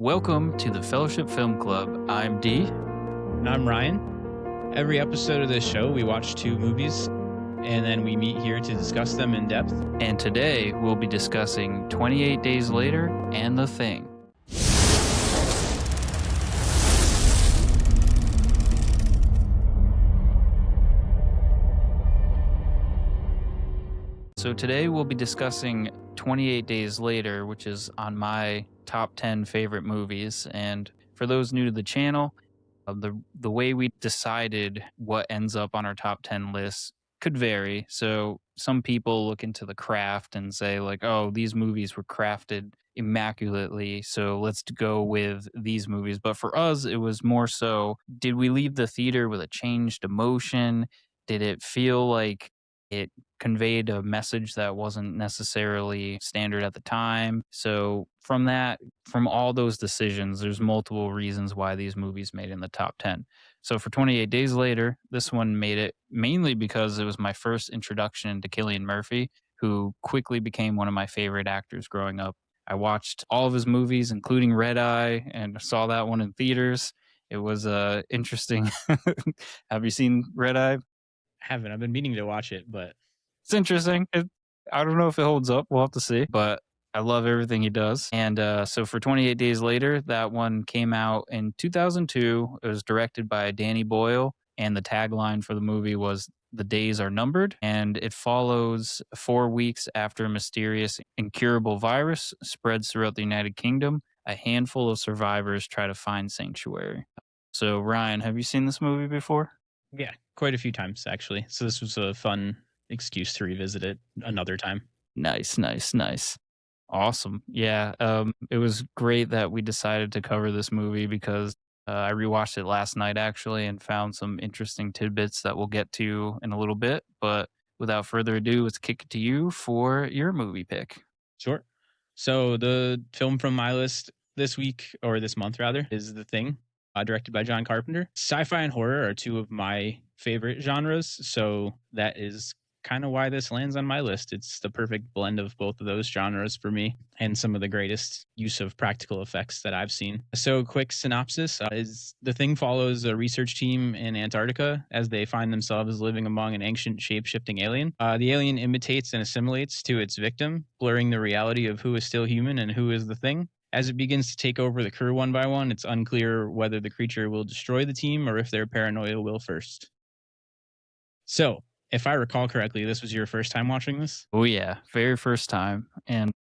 Welcome to the Fellowship Film Club. I'm Dee. And I'm Ryan. Every episode of this show, we watch 2 movies, and then we meet here to discuss them in depth. And today we'll be discussing 28 Days Later and The Thing. So today we'll be discussing 28 Days Later, which is on my top 10 favorite movies. And for those new to the channel, the way we decided what ends up on our top 10 list could vary. So some people look into the craft and say like, oh, these movies were crafted immaculately, so let's go with these movies. But for us, it was more so, did we leave the theater with a changed emotion? Did it feel like it conveyed a message that wasn't necessarily standard at the time? So from all those decisions, there's multiple reasons why these movies made in the top 10. So for 28 Days Later, this one made it mainly because it was my first introduction to Cillian Murphy, who quickly became one of my favorite actors growing up. I watched all of his movies, including Red Eye, and saw that one in theaters. It was interesting. Have you seen Red Eye? I haven't. I've been meaning to watch it, but It's interesting. I don't know if it holds up. We'll have to see. But I love everything he does. And so for 28 Days Later, that one came out in 2002. It was directed by Danny Boyle. And the tagline for the movie was "The days are numbered." And it follows 4 weeks after a mysterious, incurable virus spreads throughout the United Kingdom. A handful of survivors try to find sanctuary. So, Ryan, have you seen this movie before? yeah, quite a few times actually. So this was a fun excuse to revisit it another time. Nice. Awesome. Yeah. It was great that we decided to cover this movie because I rewatched it last night actually and found some interesting tidbits that we'll get to in a little bit. But without further ado, let's kick it to you for your movie pick. Sure. So the film from my list this week, or this month rather, is The Thing, directed by John Carpenter. Sci-fi and horror are 2 of my favorite genres, so that is kind of why this lands on my list. It's the perfect blend of both of those genres for me and some of the greatest use of practical effects that I've seen. So quick synopsis is The Thing follows a research team in Antarctica as they find themselves living among an ancient shape-shifting alien. The alien imitates and assimilates to its victim, blurring the reality of who is still human and who is the thing. As it begins to take over the crew one by one, it's unclear whether the creature will destroy the team or if their paranoia will first. So, if I recall correctly, this was your first time watching this? Oh, yeah. Very first time. And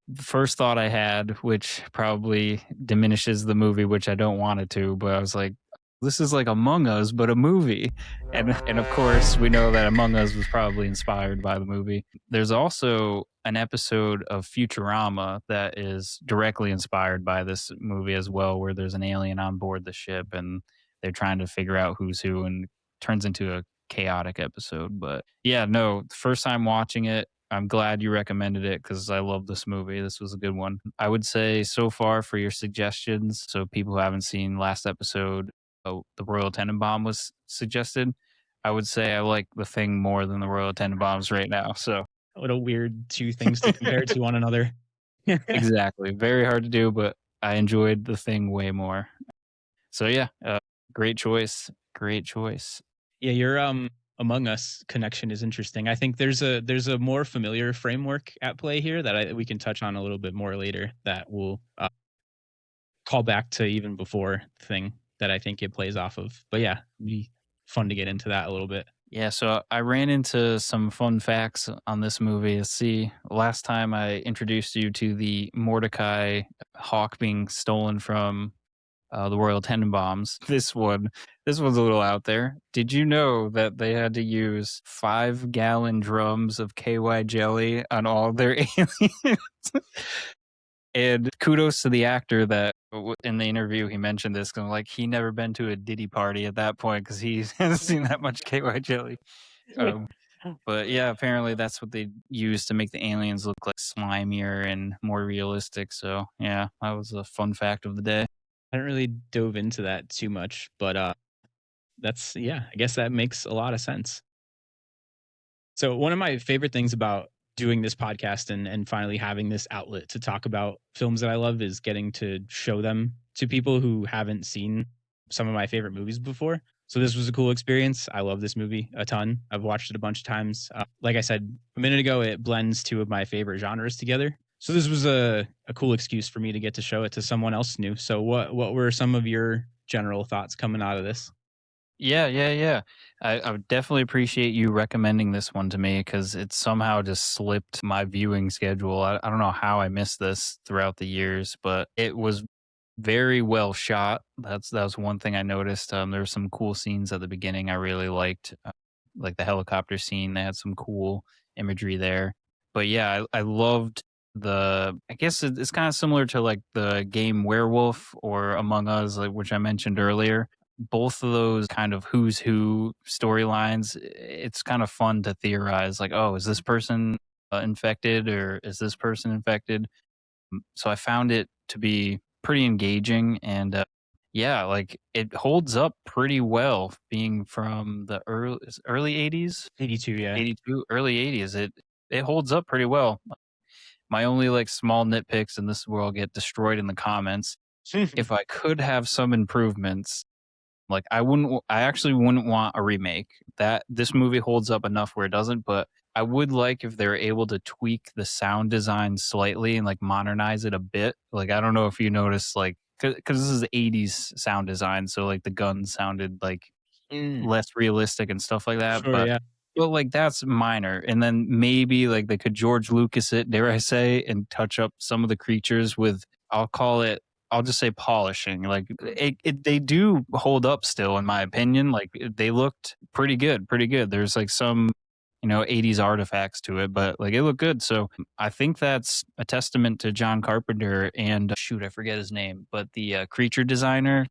the first thought I had, which probably diminishes the movie, which I don't want it to, but I was like, this is like Among Us, but a movie. And of course, we know that Among Us was probably inspired by the movie. There's also an episode of Futurama that is directly inspired by this movie as well, where there's an alien on board the ship and they're trying to figure out who's who, and it turns into a chaotic episode. But yeah, no, first time watching it, I'm glad you recommended it because I love this movie. This was a good one. I would say so far for your suggestions. So people who haven't seen last episode, the Royal Tenenbaum was suggested. I would say I like The Thing more than the Royal Tenenbaums right now. So What a weird 2 things to compare to one another. exactly, very hard to do, but I enjoyed The Thing way more. So yeah, great choice. Great choice. Yeah, your Among Us connection is interesting. I think there's a more familiar framework at play here that we can touch on a little bit more later that will call back to even before the thing that I think it plays off of. But yeah, it'd be fun to get into that a little bit. Yeah, so I ran into some fun facts on this movie. Let's see, last time I introduced you to the Mordecai hawk being stolen from the Royal Tenenbaums. This one's a little out there. Did you know that they had to use 5-gallon drums of KY jelly on all their aliens? And kudos to the actor that in the interview he mentioned this, because like he never been to a Diddy party at that point because he hasn't seen that much KY jelly. But yeah, apparently that's what they use to make the aliens look like slimier and more realistic. So yeah, that was a fun fact of the day. I haven't really dove into that too much, but I guess that makes a lot of sense. So one of my favorite things about doing this podcast and finally having this outlet to talk about films that I love is getting to show them to people who haven't seen some of my favorite movies before. So this was a cool experience. I love this movie a ton. I've watched it a bunch of times. Like I said a minute ago, it blends two of my favorite genres together. So this was a cool excuse for me to get to show it to someone else new. So what were some of your general thoughts coming out of this? Yeah. I would definitely appreciate you recommending this one to me because it somehow just slipped my viewing schedule. I don't know how I missed this throughout the years, but it was very well shot. That was one thing I noticed. There were some cool scenes at the beginning I really liked, like the helicopter scene. They had some cool imagery there. But yeah, I loved the. I guess it's kind of similar to like the game Werewolf or Among Us, like which I mentioned earlier. Both of those kind of who's who storylines. It's kind of fun to theorize, like, oh, is this person infected or is this person infected? So I found it to be pretty engaging and yeah, like it holds up pretty well being from the early 80s, 82, yeah. 82, early 80s. It holds up pretty well. My only like small nitpicks, and this is where I'll get destroyed in the comments. If I could have some improvements, like I actually wouldn't want a remake. That this movie holds up enough where it doesn't, but I would like if they're able to tweak the sound design slightly and like modernize it a bit. Like I don't know if you noticed, like because this is '80s sound design, so like the guns sounded like Mm, less realistic and stuff like that. sure, yeah. But like that's minor, and then maybe like they could George Lucas it, dare I say, and touch up some of the creatures with I'll call it I'll just say polishing. Like they do hold up still, in my opinion. Like they looked pretty good, pretty good. There's like some, 80s artifacts to it, but like it looked good. So I think that's a testament to John Carpenter and shoot, I forget his name, but the creature designer.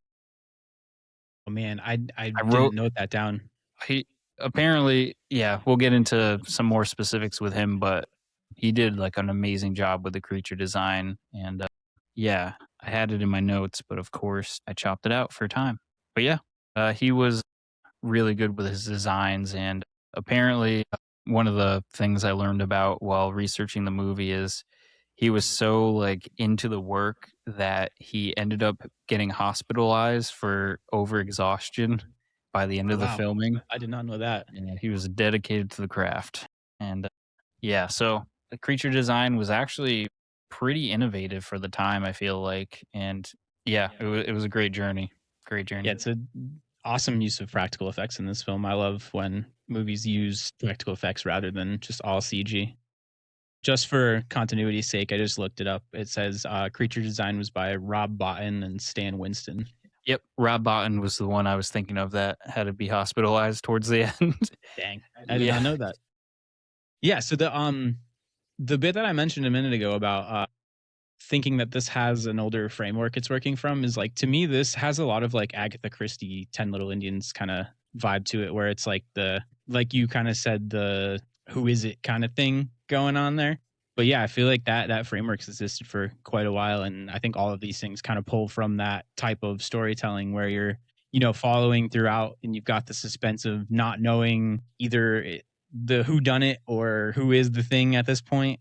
Oh man, I I didn't wrote note that down. he apparently, yeah, we'll get into some more specifics with him, but he did like an amazing job with the creature design and yeah, I had it in my notes, but of course I chopped it out for time. But yeah, he was really good with his designs. And apparently, one of the things I learned about while researching the movie is he was so like into the work that he ended up getting hospitalized for overexhaustion by the end Oh of the wow, filming. I did not know that. And he was dedicated to the craft. And yeah, so the creature design was actually pretty innovative for the time, I feel like. And yeah, it was a great journey. Great Yeah, journey. it's a awesome use of practical effects in this film. I love when movies use practical effects rather than just all CG. Just for continuity's sake, I just looked it up. It says creature design was by Rob Bottin and Stan Winston. Yep, Rob Bottin was the one I was thinking of that had to be hospitalized towards the end. Dang, I did Yeah. not know that. Yeah, so the bit that I mentioned a minute ago about thinking that this has an older framework it's working from is like to me this has a lot of like Agatha Christie 10 Little Indians kind of vibe to it where it's like the like you kind of said the who is it kind of thing going on there. But yeah, I feel like that framework's existed for quite a while and I think all of these things kind of pull from that type of storytelling where you're following throughout and you've got the suspense of not knowing either the who done it or who is the thing at this point.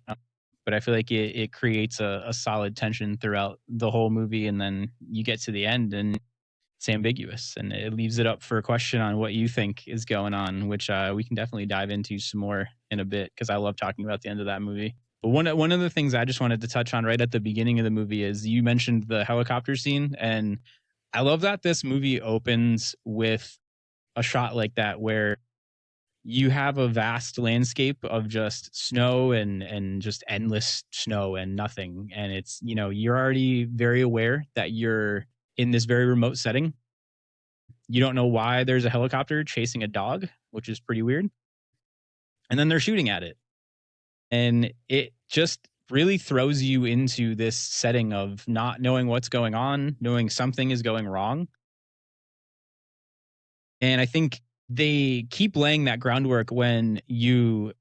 But I feel like it creates a solid tension throughout the whole movie, and then you get to the end and it's ambiguous, and it leaves it up for a question on what you think is going on, which we can definitely dive into some more in a bit because I love talking about the end of that movie. But one of the things I just wanted to touch on right at the beginning of the movie is you mentioned the helicopter scene, and I love that this movie opens with a shot like that where you have a vast landscape of just snow and just endless snow and nothing and it's you're already very aware that you're in this very remote setting. You don't know why there's a helicopter chasing a dog, which is pretty weird, and then they're shooting at it and it just really throws you into this setting of not knowing what's going on, knowing something is going wrong. And I think they keep laying that groundwork when you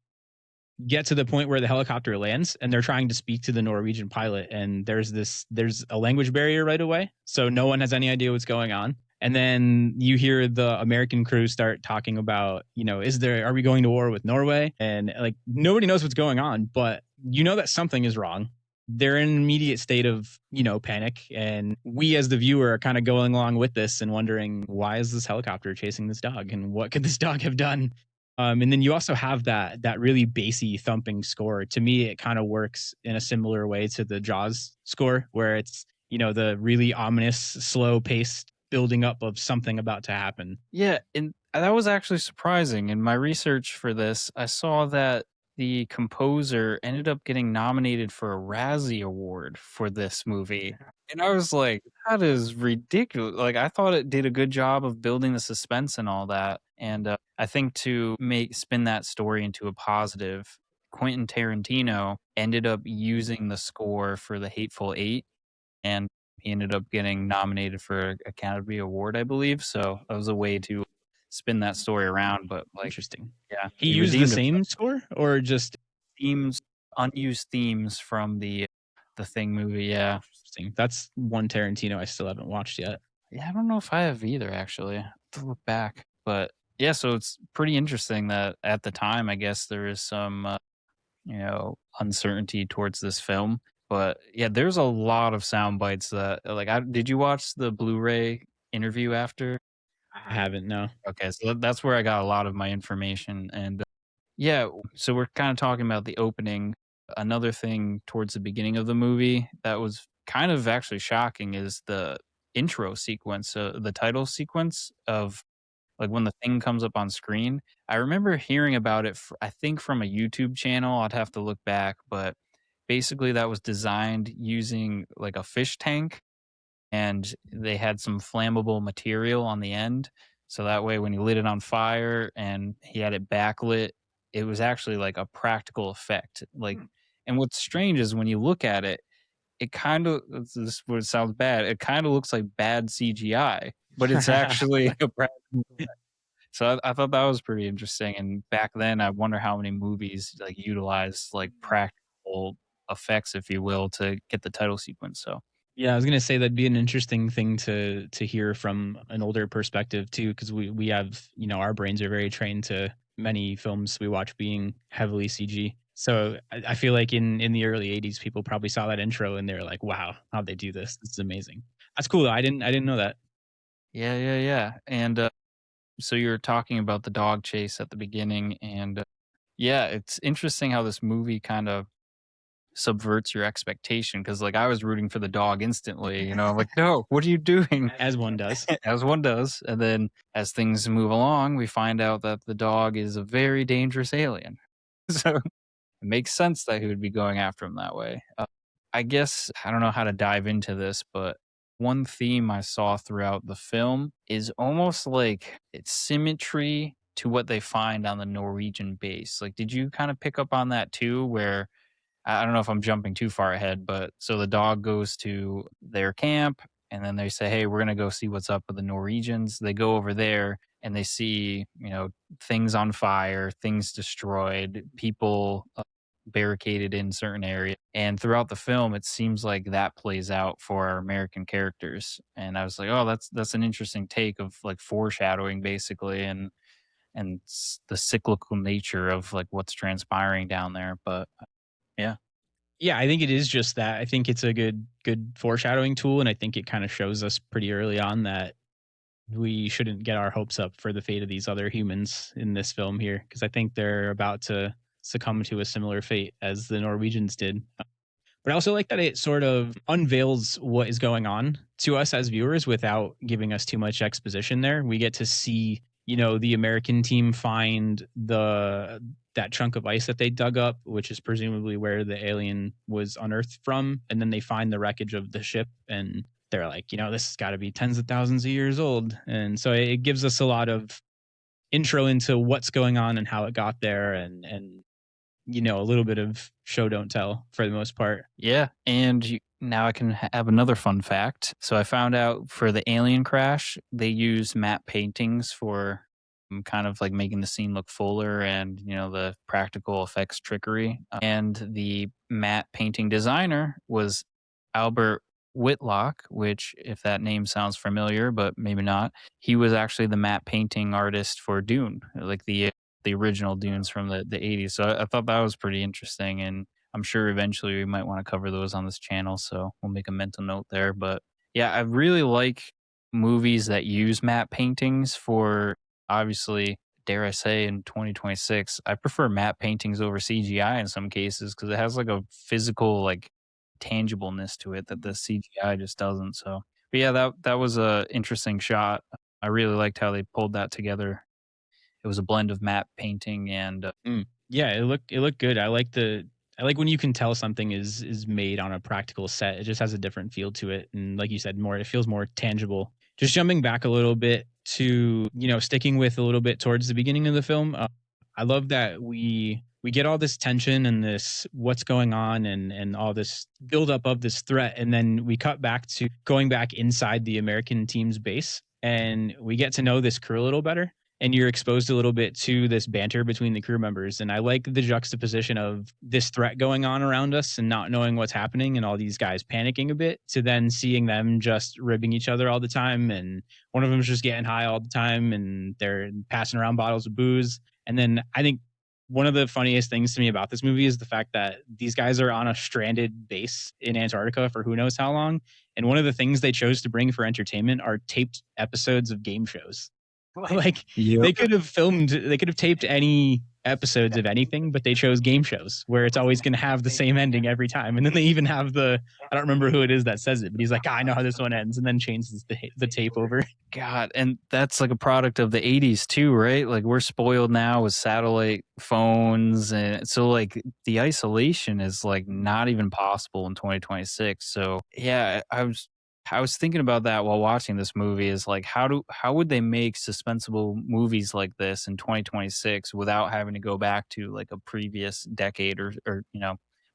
get to the point where the helicopter lands and they're trying to speak to the Norwegian pilot and there's a language barrier right away. So no one has any idea what's going on. And then you hear the American crew start talking about, are we going to war with Norway? And like nobody knows what's going on, but you know that something is wrong. They're in an immediate state of, panic. And we as the viewer are kind of going along with this and wondering, why is this helicopter chasing this dog? And what could this dog have done? And then you also have that really bassy thumping score. To me, it kind of works in a similar way to the Jaws score, where it's, the really ominous, slow paced building up of something about to happen. Yeah, and that was actually surprising. In my research for this, I saw that the composer ended up getting nominated for a Razzie Award for this movie. And I was like, that is ridiculous. Like, I thought it did a good job of building the suspense and all that. And I think to make spin that story into a positive, Quentin Tarantino ended up using the score for The Hateful Eight, and he ended up getting nominated for an Academy Award, I believe. So that was a way to spin that story around. But like, Interesting. yeah, He he used the redeemed same himself. score or just Themes, unused themes from the Thing movie. Yeah, interesting? That's one Tarantino I still haven't watched yet. yeah. I don't know if I have either. Actually, I have to look back. But yeah, so it's pretty interesting that at the time, I guess there is some uncertainty towards this film. But yeah, there's a lot of sound bites that like. Did you watch the Blu-ray interview after? I haven't, no. Okay, so that's where I got a lot of my information. And yeah, so we're kind of talking about the opening. Another thing towards the beginning of the movie that was kind of actually shocking is the intro sequence, the title sequence of like when the thing comes up on screen. I remember hearing about it, I think from a YouTube channel. I'd have to look back, but basically that was designed using like a fish tank, and they had some flammable material on the end. So that way, when you lit it on fire and he had it backlit, it was actually like a practical effect. Like, and what's strange is when you look at it, it kind of, this would sound bad, it kind of looks like bad CGI, but it's actually a practical. So I thought that was pretty interesting. And back then, I wonder how many movies like utilize like practical effects, if you will, to get the title sequence. So Yeah, I was gonna say that'd be an interesting thing to hear from an older perspective too, because we have, our brains are very trained to many films we watch being heavily CG. So I feel like in the early '80s, people probably saw that intro and they're like, "Wow, how'd they do this? This is amazing." That's cool. I didn't know that. yeah, yeah, yeah. And so you're talking about the dog chase at the beginning, and yeah, it's interesting how this movie kind of subverts your expectation because, like, I was rooting for the dog instantly. I'm like, no, what are you doing? As one does. As one does. And then as things move along, we find out that the dog is a very dangerous alien. So it makes sense that he would be going after him that way. I guess I don't know how to dive into this, but one theme I saw throughout the film is almost like it's symmetry to what they find on the Norwegian base. Like, did you kind of pick up on that too? Where I don't know if I'm jumping too far ahead, but so the dog goes to their camp and then they say, hey, we're going to go see what's up with the Norwegians. They go over there and they see, things on fire, things destroyed, people barricaded in certain areas. And throughout the film, it seems like that plays out for our American characters. And I was like, oh, that's an interesting take of like foreshadowing basically, and the cyclical nature of like what's transpiring down there. But yeah. Yeah, I think it is just that. I think it's a good foreshadowing tool, and I think it kind of shows us pretty early on that we shouldn't get our hopes up for the fate of these other humans in this film here, because I think they're about to succumb to a similar fate as the Norwegians did. But I also like that it sort of unveils what is going on to us as viewers without giving us too much exposition there. We get to see, the American team find the that chunk of ice that they dug up, which is presumably where the alien was unearthed from, and then they find the wreckage of the ship and they're like, this has got to be tens of thousands of years old. And so it gives us a lot of intro into what's going on and how it got there and a little bit of show don't tell for the most part. Yeah, and now I can have another fun fact. So I found out for the alien crash, they use matte paintings for kind of like making the scene look fuller and the practical effects trickery. And the matte painting designer was Albert. Whitlock, which, if that name sounds familiar, but maybe not, he was actually the matte painting artist for Dune, like the original Dunes from the 80s. So I thought that was pretty interesting, and I'm sure eventually we might want to cover those on this channel. So we'll make a mental note there. But yeah, I really like movies that use matte paintings for, obviously, dare I say, in 2026. I prefer matte paintings over CGI in some cases because it has like a physical, like, tangibleness to it that the CGI just doesn't. So, but yeah, that was a interesting shot. I really liked how they pulled that together. It was a blend of matte painting and Yeah, it looked good. I like when you can tell something is made on a practical set. It just has a different feel to it, and like you said, more it feels more tangible. Just jumping back a little bit to sticking with a little bit towards the beginning of the film. I love that we get all this tension and this what's going on and all this buildup of this threat, and then we cut back to going back inside the American team's base, and we get to know this crew a little better, and you're exposed a little bit to this banter between the crew members. And I like the juxtaposition of this threat going on around us and not knowing what's happening and all these guys panicking a bit, to then seeing them just ribbing each other all the time. And one of them's just getting high all the time and they're passing around bottles of booze. And then I think one of the funniest things to me about this movie is the fact that these guys are on a stranded base in Antarctica for who knows how long. And one of the things they chose to bring for entertainment are taped episodes of game shows. Like Yep. they could have taped any episodes of anything, but they chose game shows where it's always going to have the same ending every time. And then they even have I don't remember who it is that says it, but he's like, I know how this one ends, and then changes the tape over. God, and that's like a product of the 80s too, right? Like we're spoiled now with satellite phones, and so like the isolation is like not even possible in 2026. So yeah, I was thinking about that while watching this movie, is like how would they make suspenseful movies like this in 2026 without having to go back to like a previous decade or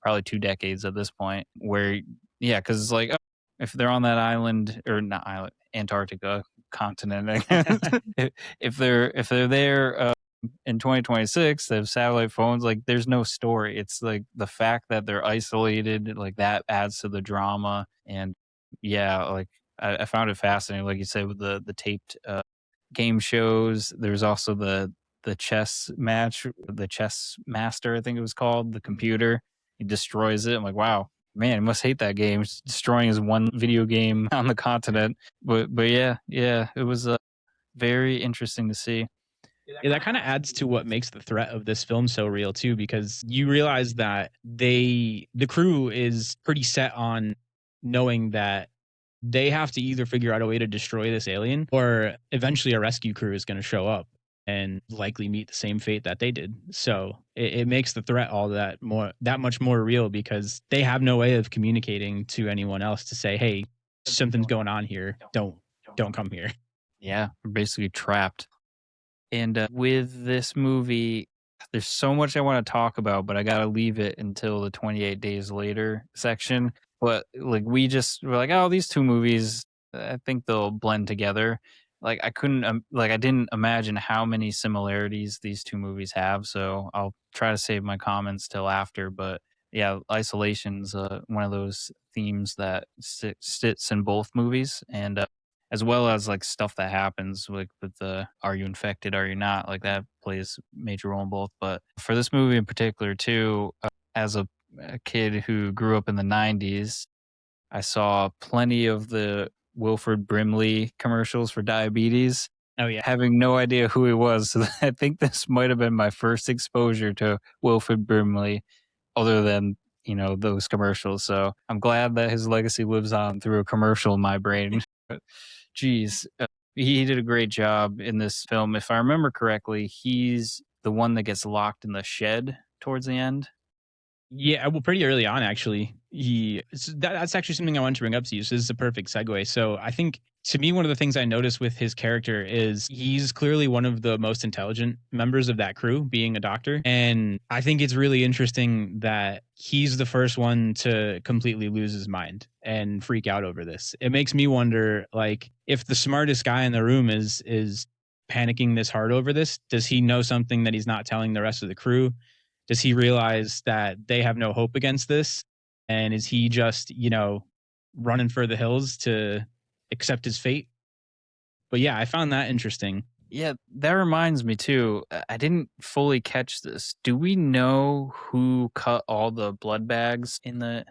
probably 2 decades at this point, where yeah, because it's like, oh, if they're on that island, or not island, Antarctica continent, I guess. If they're there in 2026, they have satellite phones. Like, there's no story. It's like the fact that they're isolated, like that adds to the drama. And yeah, like I found it fascinating, like you said, with the taped game shows. There's also the chess match, the chess master, I think it was called, the computer. He destroys it. I'm like, wow, man, he must hate that game. It's destroying his one video game on the continent. But yeah, it was very interesting to see. Yeah, that kind of adds to what makes the threat of this film so real too, because you realize that the crew is pretty set on knowing that they have to either figure out a way to destroy this alien, or eventually a rescue crew is going to show up and likely meet the same fate that they did. So it makes the threat all that much more real, because they have no way of communicating to anyone else to say, hey, something's going on here. Don't come here. Yeah, we're basically trapped. And with this movie, there's so much I want to talk about, but I got to leave it until the 28 days later section. But like we're like, oh, these two movies, I think they'll blend together. Like I couldn't, like I didn't imagine how many similarities these two movies have. So I'll try to save my comments till after. But yeah, isolation's one of those themes that sits in both movies, and as well as like stuff that happens like with the are you infected, are you not, like that plays a major role in both. But for this movie in particular too, as a kid who grew up in the 90s, I saw plenty of the Wilford Brimley commercials for diabetes, Oh yeah. having no idea who he was. So I think this might have been my first exposure to Wilford Brimley, other than those commercials. So I'm glad that his legacy lives on through a commercial in my brain. But geez, he did a great job in this film. If I remember correctly, he's the one that gets locked in the shed towards the end. Yeah, well, pretty early on, actually, that's actually something I wanted to bring up to you. So this is a perfect segue. So I think, to me, one of the things I noticed with his character is he's clearly one of the most intelligent members of that crew, being a doctor. And I think it's really interesting that he's the first one to completely lose his mind and freak out over this. It makes me wonder, like, if the smartest guy in the room is panicking this hard over this, does he know something that he's not telling the rest of the crew? Does he realize that they have no hope against this? And is he just, running for the hills to accept his fate. But yeah, I found that interesting. Yeah, that reminds me too. I didn't fully catch this. Do we know who cut all the blood bags in the?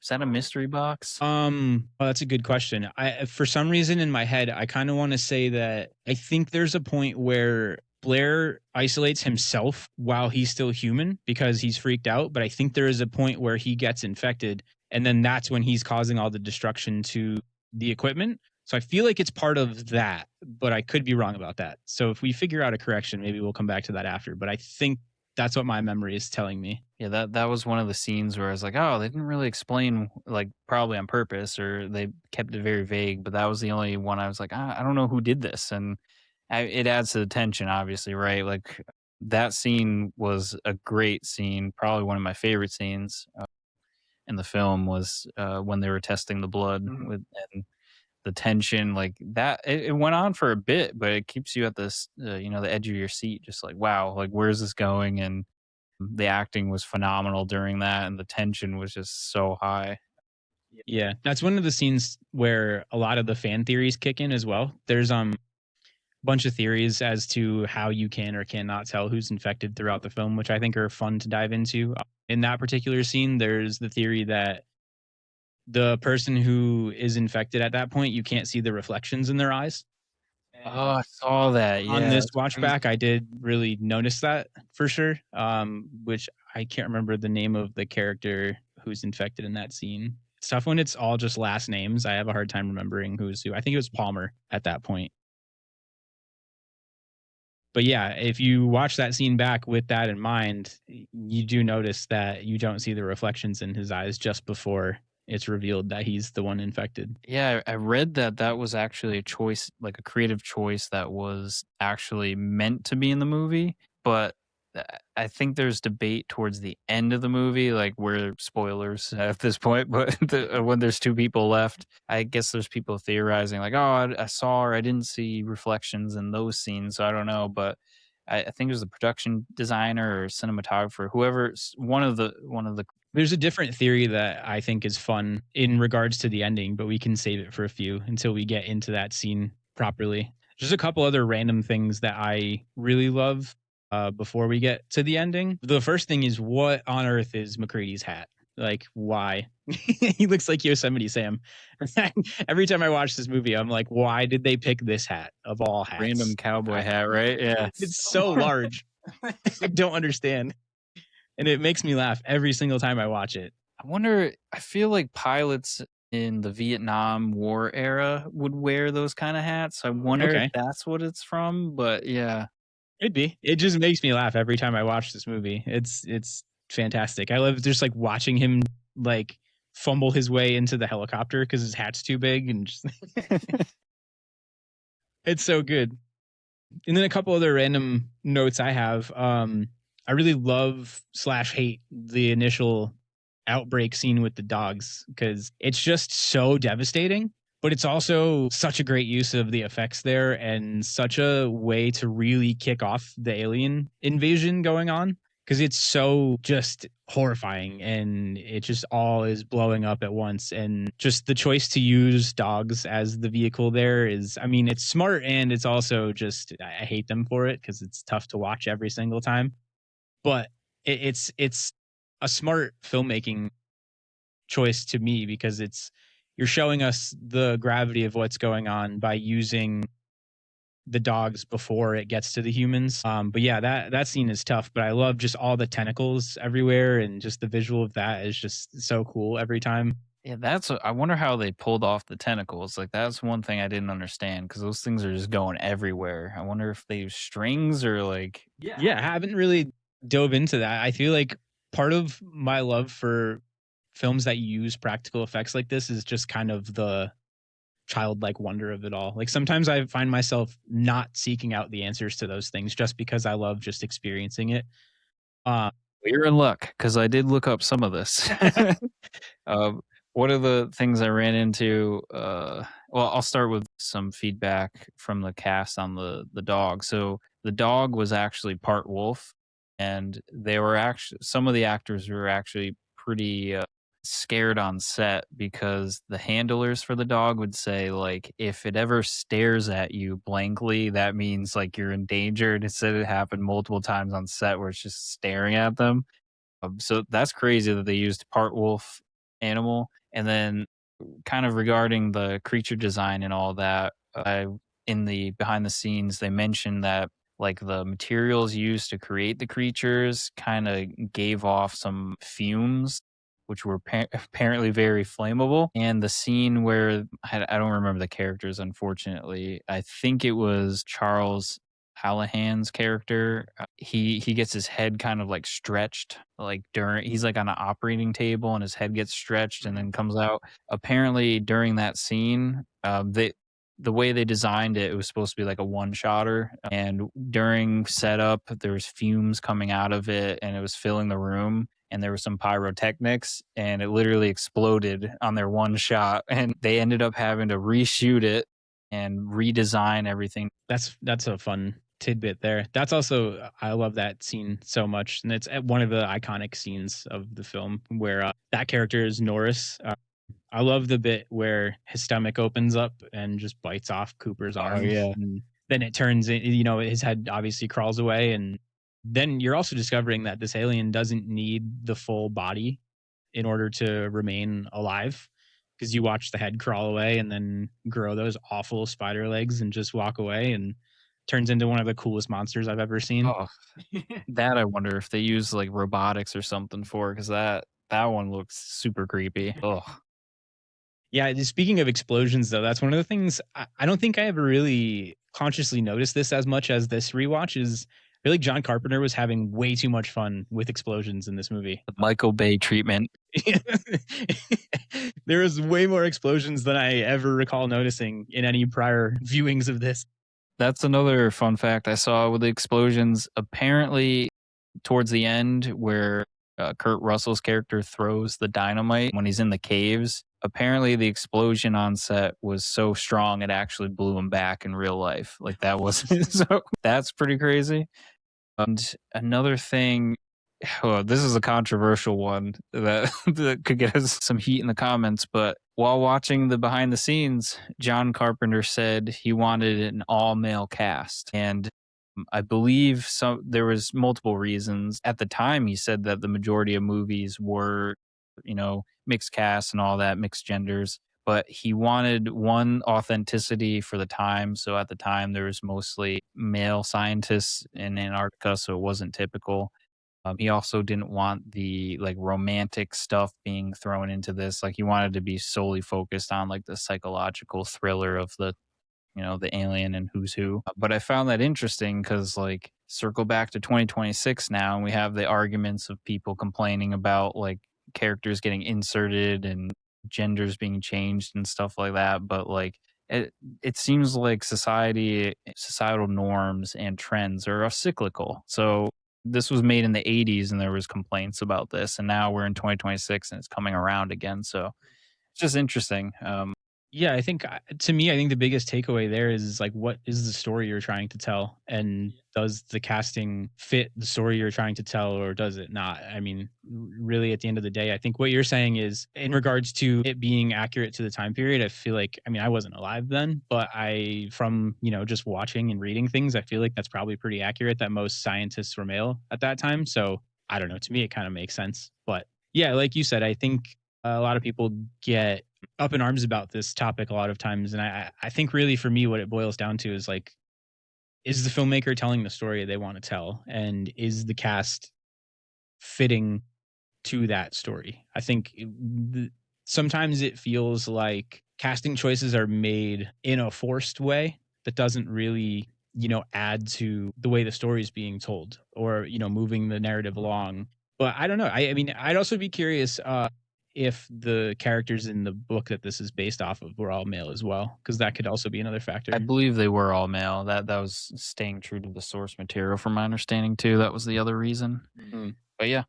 Is that a mystery box? Well, that's a good question. I for some reason in my head, I kind of want to say that I think there's a point where Blair isolates himself while he's still human because he's freaked out, but I think there is a point where he gets infected and then that's when he's causing all the destruction to the equipment. So I feel like it's part of that, but I could be wrong about that. So if we figure out a correction, maybe we'll come back to that after, but I think that's what my memory is telling me. Yeah, that was one of the scenes where I was like, oh, they didn't really explain, like probably on purpose, or they kept it very vague. But that was the only one I was like, I don't know who did this, and it adds to the tension, obviously, right? Like that scene was a great scene, probably one of my favorite scenes in the film was when they were testing the blood with and the tension like that. It went on for a bit, but it keeps you at this, the edge of your seat, just like wow, like where's this going? And the acting was phenomenal during that, and the tension was just so high. Yeah, that's one of the scenes where a lot of the fan theories kick in as well. There's bunch of theories as to how you can or cannot tell who's infected throughout the film, which I think are fun to dive into. In that particular scene, there's the theory that the person who is infected at that point, you can't see the reflections in their eyes. Oh, I saw that. On Yeah, this that's watch crazy. back, I did really notice that for sure. Which I can't remember the name of the character who's infected in that scene. It's tough when it's all just last names. I have a hard time remembering who's who. I think it was Palmer at that point. But yeah, if you watch that scene back with that in mind, you do notice that you don't see the reflections in his eyes just before it's revealed that he's the one infected. Yeah, I read that that was actually a choice, like a creative choice that was actually meant to be in the movie. But I think there's debate towards the end of the movie, like where spoilers at this point, but when there's two people left, I guess there's people theorizing, like, oh, I saw or I didn't see reflections in those scenes. So I don't know. But I think it was the production designer or cinematographer, whoever, one of the There's a different theory that I think is fun in regards to the ending, but we can save it for a few until we get into that scene properly. Just a couple other random things that I really love before we get to the ending. The first thing is, what on earth is McCready's hat? Like, why? He looks like Yosemite Sam. Every time I watch this movie, I'm like, why did they pick this hat of all random hats? cowboy hat, right? Yeah. It's so large. I don't understand. And it makes me laugh every single time I watch it. I wonder, I feel like pilots in the Vietnam War era would wear those kind of hats. I wonder if Okay. that's what it's from, but yeah. It'd be. It just makes me laugh every time I watch this movie. It's fantastic. I love just like watching him like fumble his way into the helicopter because his hat's too big and just it's so good. And then a couple other random notes I have. I really love slash hate the initial outbreak scene with the dogs because it's just so devastating. But it's also such a great use of the effects there and such a way to really kick off the alien invasion going on because it's so just horrifying and it just all is blowing up at once. And just the choice to use dogs as the vehicle there is, I mean, it's smart and it's also just, I hate them for it because it's tough to watch every single time. But it's a smart filmmaking choice to me because it's you're showing us the gravity of what's going on by using the dogs before it gets to the humans. But yeah, that scene is tough. But I love just all the tentacles everywhere and just the visual of that is just so cool every time. Yeah, I wonder how they pulled off the tentacles. Like that's one thing I didn't understand because those things are just going everywhere. I wonder if they use strings or like Yeah, I haven't really dove into that. I feel like part of my love for films that use practical effects like this is just kind of the childlike wonder of it all. Like sometimes I find myself not seeking out the answers to those things just because I love just experiencing it. Uh, you're in luck because I did look up some of this. Um, one of the things I ran into, well, I'll start with some feedback from the cast on the dog. So the dog was actually part wolf, and they were actually some of the actors were actually pretty scared on set because the handlers for the dog would say, like, if it ever stares at you blankly, that means like you're in danger. And it said it happened multiple times on set where it's just staring at them. So that's crazy that they used part wolf animal. And then kind of regarding the creature design and all that, in the behind the scenes, they mentioned that like the materials used to create the creatures kind of gave off some fumes, which were apparently very flammable. And the scene where I don't remember the characters, unfortunately. I think it was Charles Hallahan's character. He gets his head kind of like stretched, like during he's like on an operating table and his head gets stretched and then comes out. Apparently, during that scene, the way they designed it, it was supposed to be like a one shotter. And during setup, there was fumes coming out of it and it was filling the room. And there was some pyrotechnics and it literally exploded on their one shot. And they ended up having to reshoot it and redesign everything. That's a fun tidbit there. That's also I love that scene so much, and it's one of the iconic scenes of the film where that character is Norris. I love the bit where his stomach opens up and just bites off Cooper's Oh, arm, yeah. and then it turns in, his head obviously crawls away, and then you're also discovering that this alien doesn't need the full body in order to remain alive, because you watch the head crawl away and then grow those awful spider legs and just walk away and turns into one of the coolest monsters I've ever seen. Oh, that I wonder if they use like robotics or something for because that one looks super creepy. Oh, Yeah, speaking of explosions, though, that's one of the things I don't think I ever really consciously noticed this as much as this rewatch is. I feel like John Carpenter was having way too much fun with explosions in this movie. the Michael Bay treatment. There was way more explosions than I ever recall noticing in any prior viewings of this. That's another fun fact I saw with the explosions. Apparently, towards the end, where Kurt Russell's character throws the dynamite when he's in the caves, apparently the explosion on set was so strong it actually blew him back in real life. Like that was so that's pretty crazy. And another thing, oh, this is a controversial one that, that could get us some heat in the comments, but while watching the behind the scenes, John Carpenter said he wanted an all male cast. And I believe there was multiple reasons. At the time, he said that the majority of movies were, mixed casts and all that, mixed genders. But he wanted one authenticity for the time. So at the time, there was mostly male scientists in Antarctica, so it wasn't typical. He also didn't want the like romantic stuff being thrown into this. Like he wanted to be solely focused on like the psychological thriller of the alien and who's who. But I found that interesting because, like, circle back to 2026 now, and we have the arguments of people complaining about like characters getting inserted and genders being changed and stuff like that. But like, it seems like societal norms and trends are cyclical. So this was made in the 80s and there was complaints about this, and now we're in 2026 and it's coming around again. So it's just interesting. Yeah, I think to me, I think the biggest takeaway there is like, what is the story you're trying to tell? And does the casting fit the story you're trying to tell or does it not? I mean, really, at the end of the day, I think what you're saying is in regards to it being accurate to the time period. I feel like, I mean, I wasn't alive then, but from, just watching and reading things, I feel like that's probably pretty accurate that most scientists were male at that time. So I don't know. To me, it kind of makes sense. But yeah, like you said, I think a lot of people get up in arms about this topic a lot of times. And I think really for me, what it boils down to is like, is the filmmaker telling the story they want to tell? And is the cast fitting to that story? I think sometimes it feels like casting choices are made in a forced way that doesn't really, add to the way the story is being told or, moving the narrative along. But I don't know. I mean, I'd also be curious if the characters in the book that this is based off of were all male as well, because that could also be another factor. I believe they were all male. That was staying true to the source material, from my understanding too. That was the other reason. Mm. But yeah,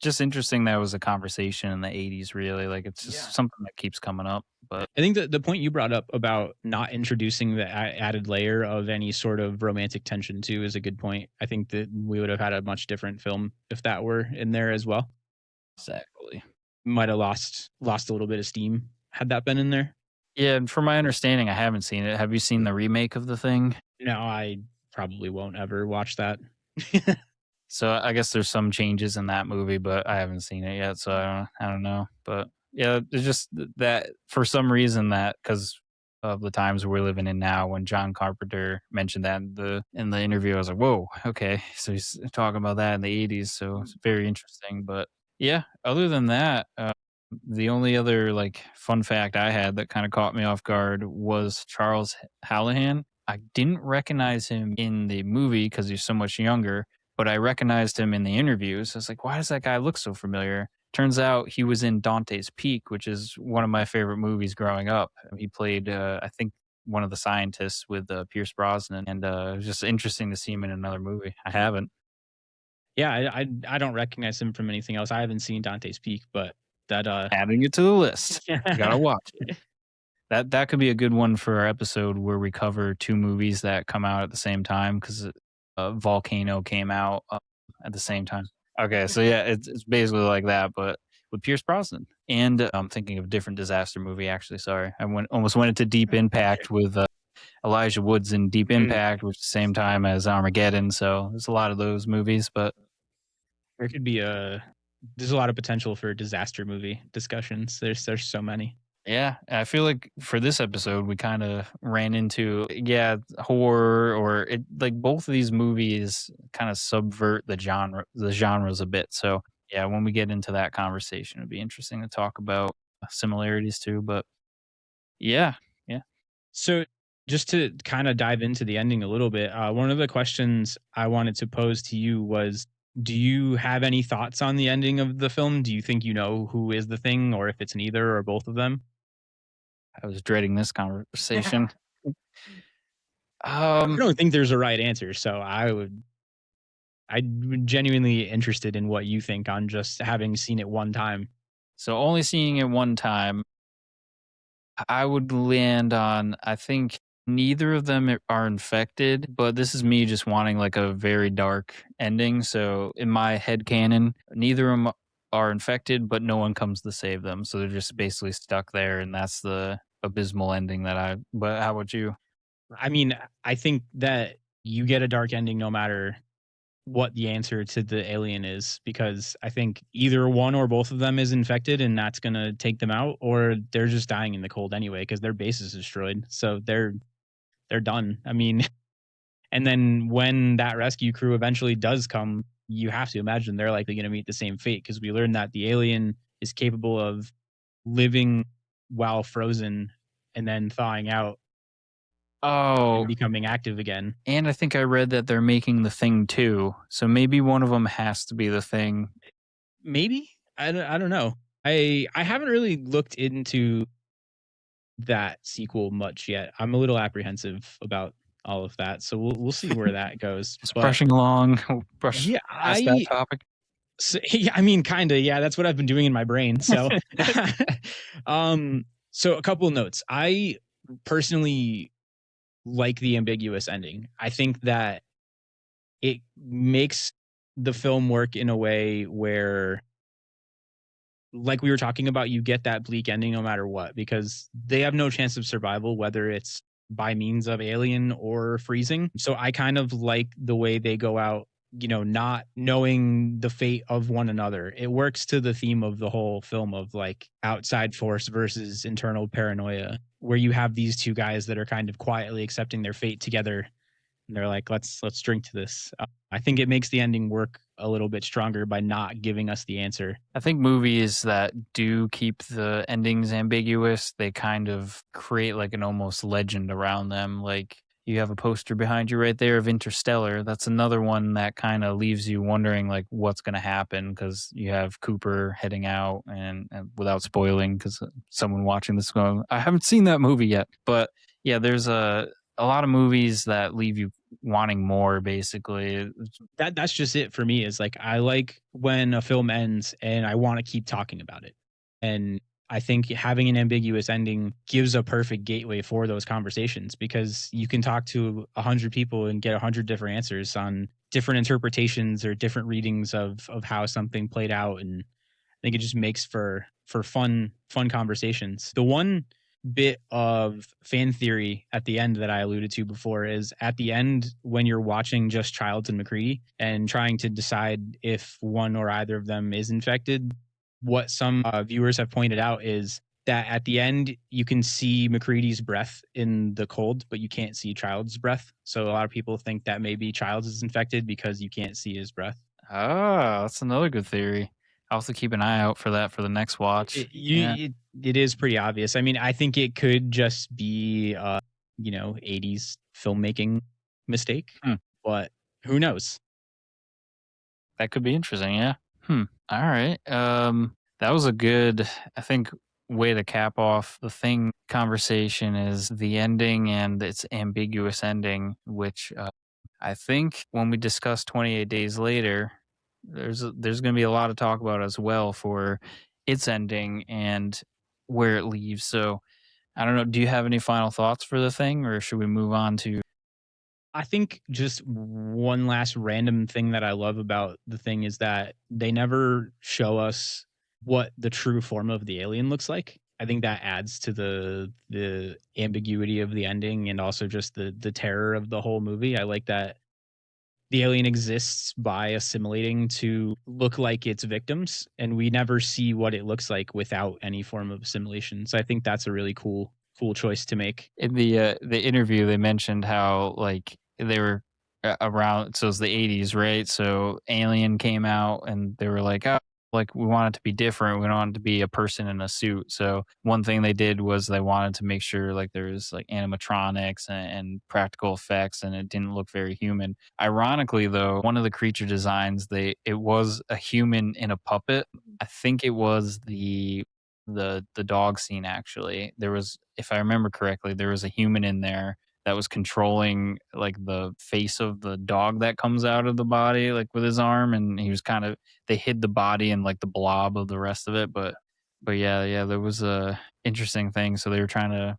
just interesting that was a conversation in the 80s. Really, like it's just something that keeps coming up. But I think the point you brought up about not introducing the added layer of any sort of romantic tension too is a good point. I think that we would have had a much different film if that were in there as well. exactly. might have lost a little bit of steam had that been in there. Yeah, and from my understanding, I haven't seen it. Have you seen the remake of the thing? No, I probably won't ever watch that. So I guess there's some changes in that movie, but I haven't seen it yet, so I don't know. But yeah, it's just that for some reason that because of the times we're living in now, when John Carpenter mentioned that in the interview, I was like, whoa, okay, so he's talking about that in the '80s, so it's very interesting. But yeah, other than that, the only other like fun fact I had that kind of caught me off guard was Charles Hallahan. I didn't recognize him in the movie because he's so much younger, but I recognized him in the interviews. I was like, why does that guy look so familiar? Turns out he was in Dante's Peak, which is one of my favorite movies growing up. He played, I think, one of the scientists with Pierce Brosnan, and it was just interesting to see him in another movie. I haven't. Yeah, I don't recognize him from anything else. I haven't seen Dante's Peak, but that Adding it to the list. Gotta watch it. That could be a good one for our episode where we cover two movies that come out at the same time because Volcano came out at the same time. Okay, so yeah, it's basically like that, but with Pierce Brosnan. And I'm thinking of a different disaster movie. Actually, sorry, I almost went into Deep Impact with Elijah Woods in Deep Mm, Impact, which is the same time as Armageddon. So there's a lot of those movies, but there could be there's a lot of potential for disaster movie discussions. There's so many. yeah, I feel like for this episode we kind of ran into horror or it like both of these movies kind of subvert the genres a bit. So yeah, when we get into that conversation, it'd be interesting to talk about similarities too. But yeah, yeah. So just to kind of dive into the ending a little bit, one of the questions I wanted to pose to you was, do you have any thoughts on the ending of the film? Do you think you know who is the thing, or if it's neither or both of them? I was dreading this conversation. I Um, don't think there's a right answer, so I'm genuinely interested in what you think on just having seen it one time. so only seeing it one time, I would land on I think neither of them are infected, but this is me just wanting like a very dark ending. So in my head canon, neither of them are infected, but no one comes to save them. So they're just basically stuck there, and that's the abysmal ending that I. But how about you? I mean, I think that you get a dark ending no matter what the answer to the alien is, because I think either one or both of them is infected and that's going to take them out, or they're just dying in the cold anyway because their base is destroyed. So they're done. I mean, and then when that rescue crew eventually does come, you have to imagine they're likely going to meet the same fate, because we learned that the alien is capable of living while frozen and then thawing out and Oh, becoming active again. and I think I read that they're making the thing too. So maybe one of them has to be the thing. Maybe, I don't know. I haven't really looked into that sequel much yet. I'm a little apprehensive about all of that, so we'll see where that goes. Just But brushing along, brush yeah, past that topic. yeah, I mean, kind of, yeah. That's what I've been doing in my brain. So, so a couple of notes. I personally like the ambiguous ending. I think that it makes the film work in a way where, like we were talking about, you get that bleak ending no matter what, because they have no chance of survival, whether it's by means of alien or freezing. So I kind of like the way they go out, not knowing the fate of one another. It works to the theme of the whole film of like outside force versus internal paranoia, where you have these two guys that are kind of quietly accepting their fate together, and they're like, let's drink to this. I think it makes the ending work a little bit stronger by not giving us the answer. I think movies that do keep the endings ambiguous, they kind of create like an almost legend around them. Like you have a poster behind you right there of Interstellar. That's another one that kind of leaves you wondering like what's going to happen because you have Cooper heading out and without spoiling because someone watching this going, I haven't seen that movie yet. But yeah, there's a lot of movies that leave you wanting more basically. That's just it for me, is like, I like when a film ends and I want to keep talking about it. And I think having an ambiguous ending gives a perfect gateway for those conversations, because you can talk to 100 people and get 100 different answers on different interpretations or different readings of how something played out. And think it just makes for fun conversations. The one bit of fan theory at the end that I alluded to before is at the end when you're watching just Childs and McCready and trying to decide if one or either of them is infected, what some viewers have pointed out is that at the end you can see McCready's breath in the cold, but you can't see Childs' breath. So a lot of people think that maybe Childs is infected because you can't see his breath. Oh, that's another good theory. I'll also keep an eye out for that for the next watch. Yeah. It is pretty obvious. I mean, I think it could just be 80s filmmaking mistake, Hmm. but who knows? That could be interesting. Yeah. All right. That was a good, I think, way to cap off the thing conversation is the ending and its ambiguous ending, which I think when we discuss 28 Days Later, there's going to be a lot to talk about as well for its ending and where it leaves. So I don't know. Do you have any final thoughts for the thing, or should we move on to? I think just one last random thing that I love about the thing is that they never show us what the true form of the alien looks like. I think that adds to the ambiguity of the ending and also just the terror of the whole movie. I like that the alien exists by assimilating to look like its victims, and we never see what it looks like without any form of assimilation. So I think that's a really cool choice to make. In the interview, they mentioned how like they were around. So it was the 80s, right? So Alien came out, and they were like, "Oh, like we want it to be different. We don't want it to be a person in a suit." So one thing they did was they wanted to make sure like there was like animatronics and practical effects, and it didn't look very human. Ironically, though, one of the creature designs, it was a human in a puppet. I think it was the dog scene. Actually, there was, if I remember correctly, there was a human in there that was controlling like the face of the dog that comes out of the body like with his arm, and he was kind of, they hid the body and like the blob of the rest of it. But yeah, there was a interesting thing. So they were trying to,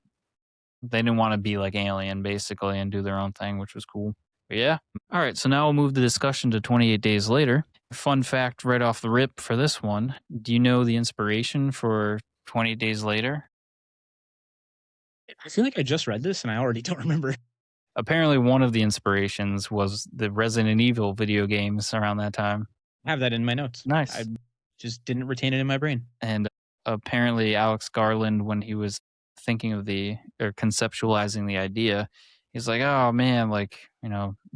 they didn't want to be like Alien basically and do their own thing, which was cool. But yeah. All right, so now we'll move the discussion to 28 Days Later. Fun fact right off the rip for this one. Do you know the inspiration for 28 Days Later? I feel like I just read this and I already don't remember. Apparently, one of the inspirations was the Resident Evil video games around that time. I have that in my notes. I Nice. just didn't retain it in my brain. And apparently, Alex Garland, when he was thinking of the or conceptualizing the idea, he's like, "Oh man, like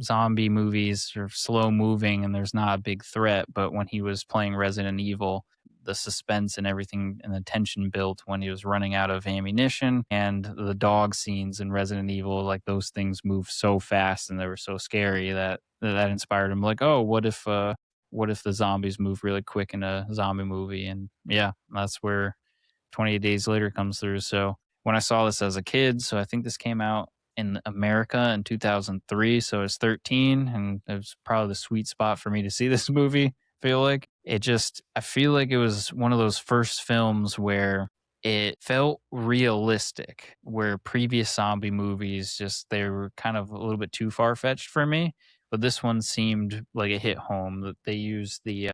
zombie movies are slow moving and there's not a big threat." But when he was playing Resident Evil, the suspense and everything and the tension built when he was running out of ammunition, and the dog scenes in Resident Evil, like those things move so fast and they were so scary that inspired him. Like, oh, what if the zombies move really quick in a zombie movie? And yeah, that's where 28 Days Later comes through. So when I saw this as a kid, so I think this came out in America in 2003. So I was 13, and it was probably the sweet spot for me to see this movie. I feel like I feel like it was one of those first films where it felt realistic, where previous zombie movies just, they were kind of a little bit too far fetched for me. But this one seemed like it hit home. That they used the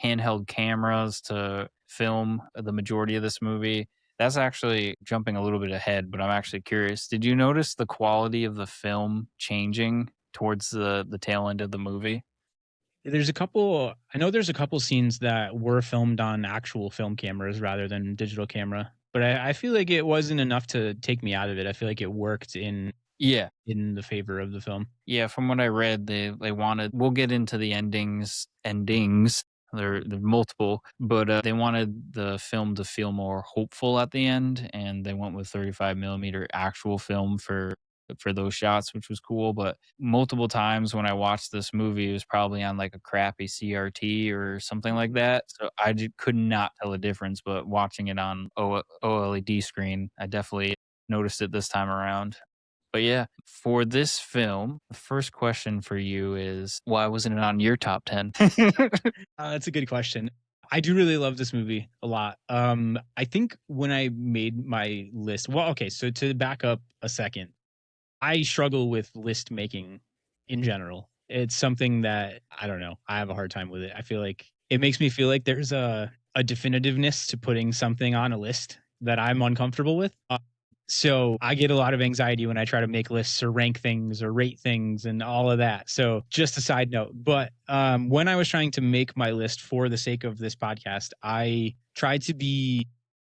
handheld cameras to film the majority of this movie. That's actually jumping a little bit ahead, but I'm actually curious. Did you notice the quality of the film changing towards the tail end of the movie? I know there's a couple scenes that were filmed on actual film cameras rather than digital camera, but I feel like it wasn't enough to take me out of it. I feel like it worked Yeah. in the favor of the film. Yeah, from what I read, they wanted. We'll get into the endings. They're multiple, but they wanted the film to feel more hopeful at the end, and they went with 35 millimeter actual film for those shots, which was cool. But multiple times when I watched this movie, it was probably on like a crappy CRT or something like that, so could not tell a difference. But watching it on OLED screen, I definitely noticed it this time around. But yeah, for this film, the first question for you is why wasn't it on your top 10? That's a good question. I do really love this movie a lot. I think when I made my list, well, okay, so to back up a second, I struggle with list making in general. It's something that I don't know. I have a hard time with it. I feel like it makes me feel like there's a definitiveness to putting something on a list that I'm uncomfortable with. So I get a lot of anxiety when I try to make lists or rank things or rate things and all of that. So just a side note. But when I was trying to make my list for the sake of this podcast, I tried to be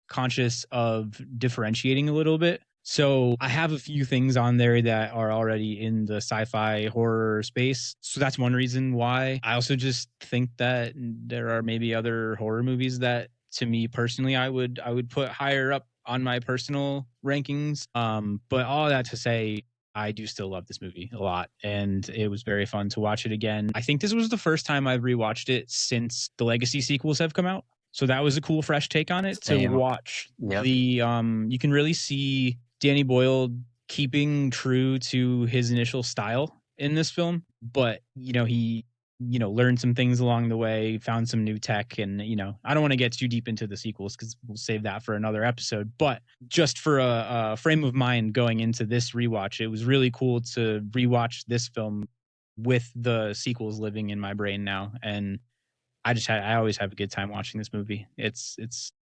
conscious of differentiating a little bit. So I have a few things on there that are already in the sci-fi horror space. So that's one reason why. I also just think that there are maybe other horror movies that to me personally I would put higher up on my personal rankings. But all that to say, I do still love this movie a lot, and it was very fun to watch it again. I think this was the first time I've rewatched it since the Legacy sequels have come out. So that was a cool, fresh take on it to Same. watch. Yep. You can really see Danny Boyle keeping true to his initial style in this film, but he learned some things along the way, found some new tech, and I don't want to get too deep into the sequels because we'll save that for another episode. But just for a frame of mind going into this rewatch, it was really cool to rewatch this film with the sequels living in my brain now, and I always have a good time watching this movie. It's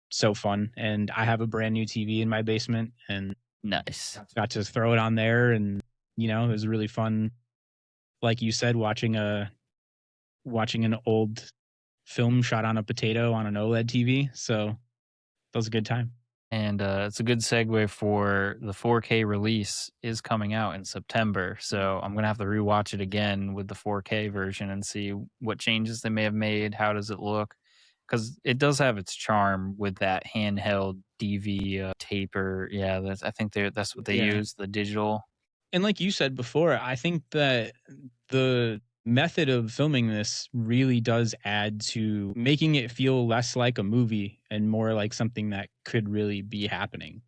so fun, and I have a brand new TV in my basement, and Nice. got to throw it on there, and it was really fun. Like you said, watching an old film shot on a potato on an OLED TV. So that was a good time. And it's a good segue for the 4K release is coming out in September. So I'm going to have to rewatch it again with the 4K version and see what changes they may have made. How does it look? Because it does have its charm with that handheld DV taper. Yeah, I think that's what they use, the digital. And like you said before, I think that the method of filming this really does add to making it feel less like a movie and more like something that could really be happening.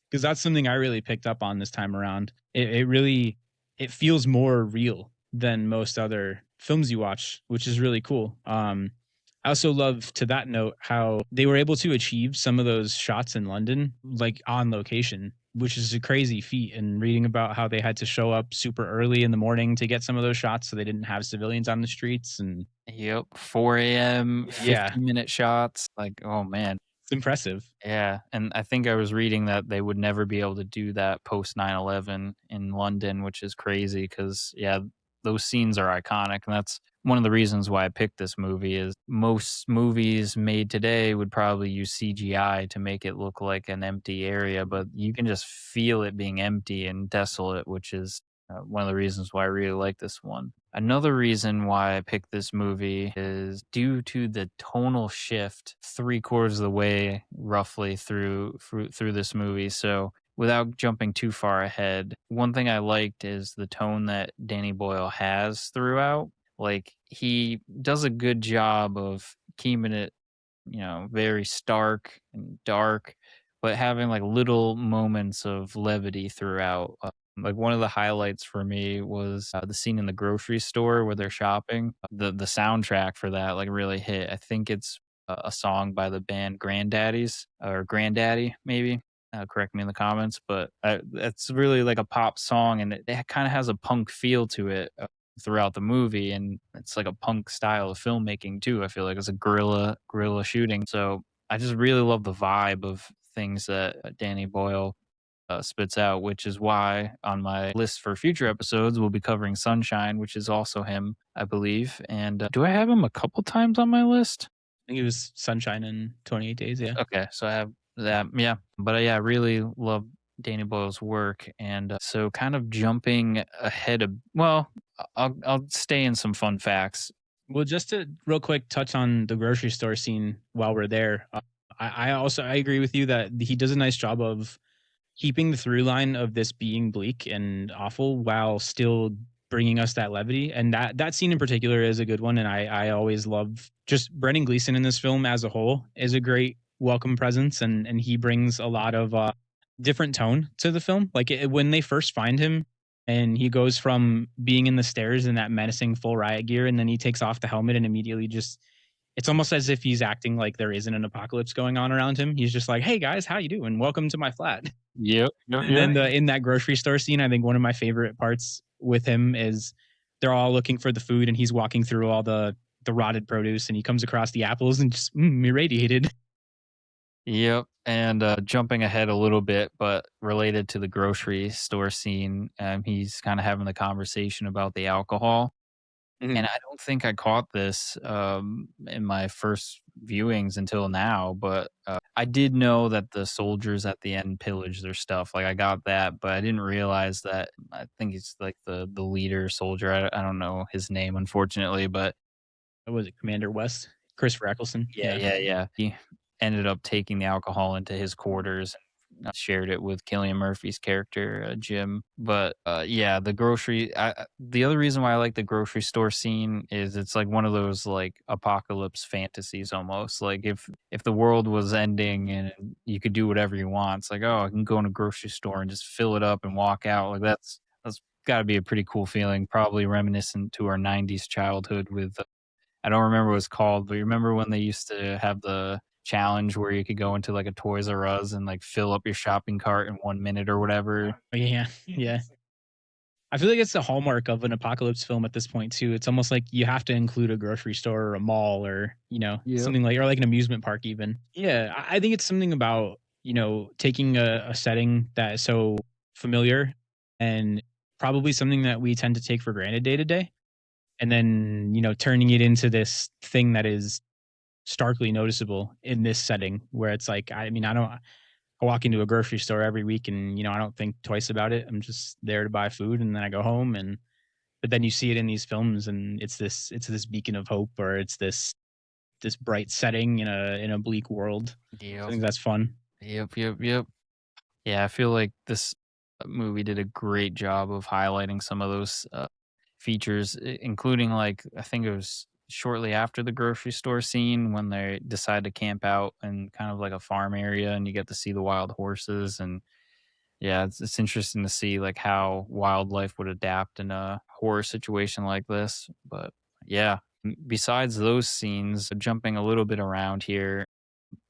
Because that's something I really picked up on this time around. It feels more real than most other films you watch, which is really cool. I also love, to that note, how they were able to achieve some of those shots in London, like on location, which is a crazy feat. And reading about how they had to show up super early in the morning to get some of those shots so they didn't have civilians on the streets. And Yep, 4 a.m., yeah, 50-minute shots. Like, oh man. it's impressive. Yeah, and I think I was reading that they would never be able to do that post 9/11 in London, which is crazy because, yeah, those scenes are iconic. And that's one of the reasons why I picked this movie is most movies made today would probably use CGI to make it look like an empty area, but you can just feel it being empty and desolate, which is one of the reasons why I really like this one. Another reason why I picked this movie is due to the tonal shift 3/4 of the way, roughly through this movie. So, without jumping too far ahead, one thing I liked is the tone that Danny Boyle has throughout. Like he does a good job of keeping it, very stark and dark, but having like little moments of levity throughout. Like one of the highlights for me was the scene in the grocery store where they're shopping. The soundtrack for that like really hit. I think it's a song by the band Granddaddies or Granddaddy maybe. Correct me in the comments, but it's really like a pop song, and it kind of has a punk feel to it throughout the movie, and it's like a punk style of filmmaking too. I feel like it's a guerrilla shooting. So I just really love the vibe of things that Danny Boyle spits out, which is why on my list for future episodes we'll be covering Sunshine, which is also him, I believe. And do I have him a couple times on my list? I think it was Sunshine in 28 Days. Yeah. Okay, so I have that. Yeah, but yeah, I really love Danny Boyle's work, and so kind of jumping ahead of, well, I'll stay in some fun facts. Well, just to real quick touch on the grocery store scene while we're there, I agree with you that he does a nice job of keeping the through line of this being bleak and awful while still bringing us that levity. And that scene in particular is a good one. And I always love just Brendan Gleeson in this film as a whole is a great welcome presence, and he brings a lot of different tone to the film. Like when they first find him, and he goes from being in the stairs in that menacing full riot gear, and then he takes off the helmet and immediately just, it's almost as if he's acting like there isn't an apocalypse going on around him. He's just like, "Hey guys, how you doing? Welcome to my flat." Yep. And then in that grocery store scene, I think one of my favorite parts with him is they're all looking for the food, and he's walking through all the the rotted produce, and he comes across the apples and just irradiated. Yep. And jumping ahead a little bit, but related to the grocery store scene, he's kind of having the conversation about the alcohol. And Mhm. I don't think I caught this in my first viewings until now, but I did know that the soldiers at the end pillage their stuff. Like I got that, but I didn't realize that. I think he's like the leader soldier. I don't know his name, unfortunately, but What was it, Commander West? Christopher Eccleston? yeah, Yeah. yeah, yeah. He ended up taking the alcohol into his quarters and shared it with Killian Murphy's character, Jim. But yeah, the other reason why I like the grocery store scene is it's like one of those like apocalypse fantasies almost. Like if the world was ending and you could do whatever you want, it's like, oh, I can go in a grocery store and just fill it up and walk out. Like that's got to be a pretty cool feeling, probably reminiscent to our 90s childhood with I don't remember what it's called, but you remember when they used to have the challenge where you could go into like a Toys R Us and like fill up your shopping cart in 1 minute or whatever? Oh, yeah. Yeah. I feel like it's the hallmark of an apocalypse film at this point too. It's almost like you have to include a grocery store or a mall or, Yep. something like or like an amusement park even. Yeah, I think it's something about, taking a setting that is so familiar and probably something that we tend to take for granted day to day, and then, turning it into this thing that is starkly noticeable in this setting where it's like, I mean, I walk into a grocery store every week and, I don't think twice about it. I'm just there to buy food and then I go home, and but then you see it in these films and it's this beacon of hope, or it's this bright setting in a bleak world. So I Yep. think that's fun. Yep. Yep. Yep. Yeah, I feel like this movie did a great job of highlighting some of those features, including like I think it was shortly after the grocery store scene when they decide to camp out in kind of like a farm area and you get to see the wild horses and yeah, it's interesting to see like how wildlife would adapt in a horror situation like this. But yeah, besides those scenes, jumping a little bit around here,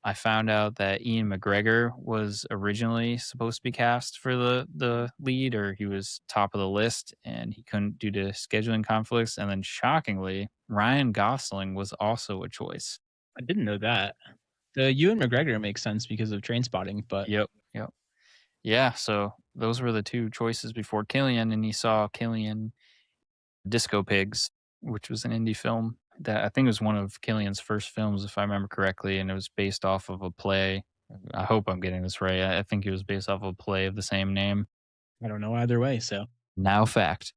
I found out that Ian McGregor was originally supposed to be cast for the lead, or he was top of the list, and he couldn't due to scheduling conflicts. And then shockingly, Ryan Gosling was also a choice. I didn't know that. The Ewan McGregor makes sense because of Train Spotting, but Yep. Yep. Yeah. So those were the two choices before Killian, and he saw Killian Disco Pigs, which was an indie film that I think was one of Killian's first films, if I remember correctly, and it was based off of a play. I hope I'm getting this right. I think it was based off of a play of the same name. I don't know either way. So Now fact.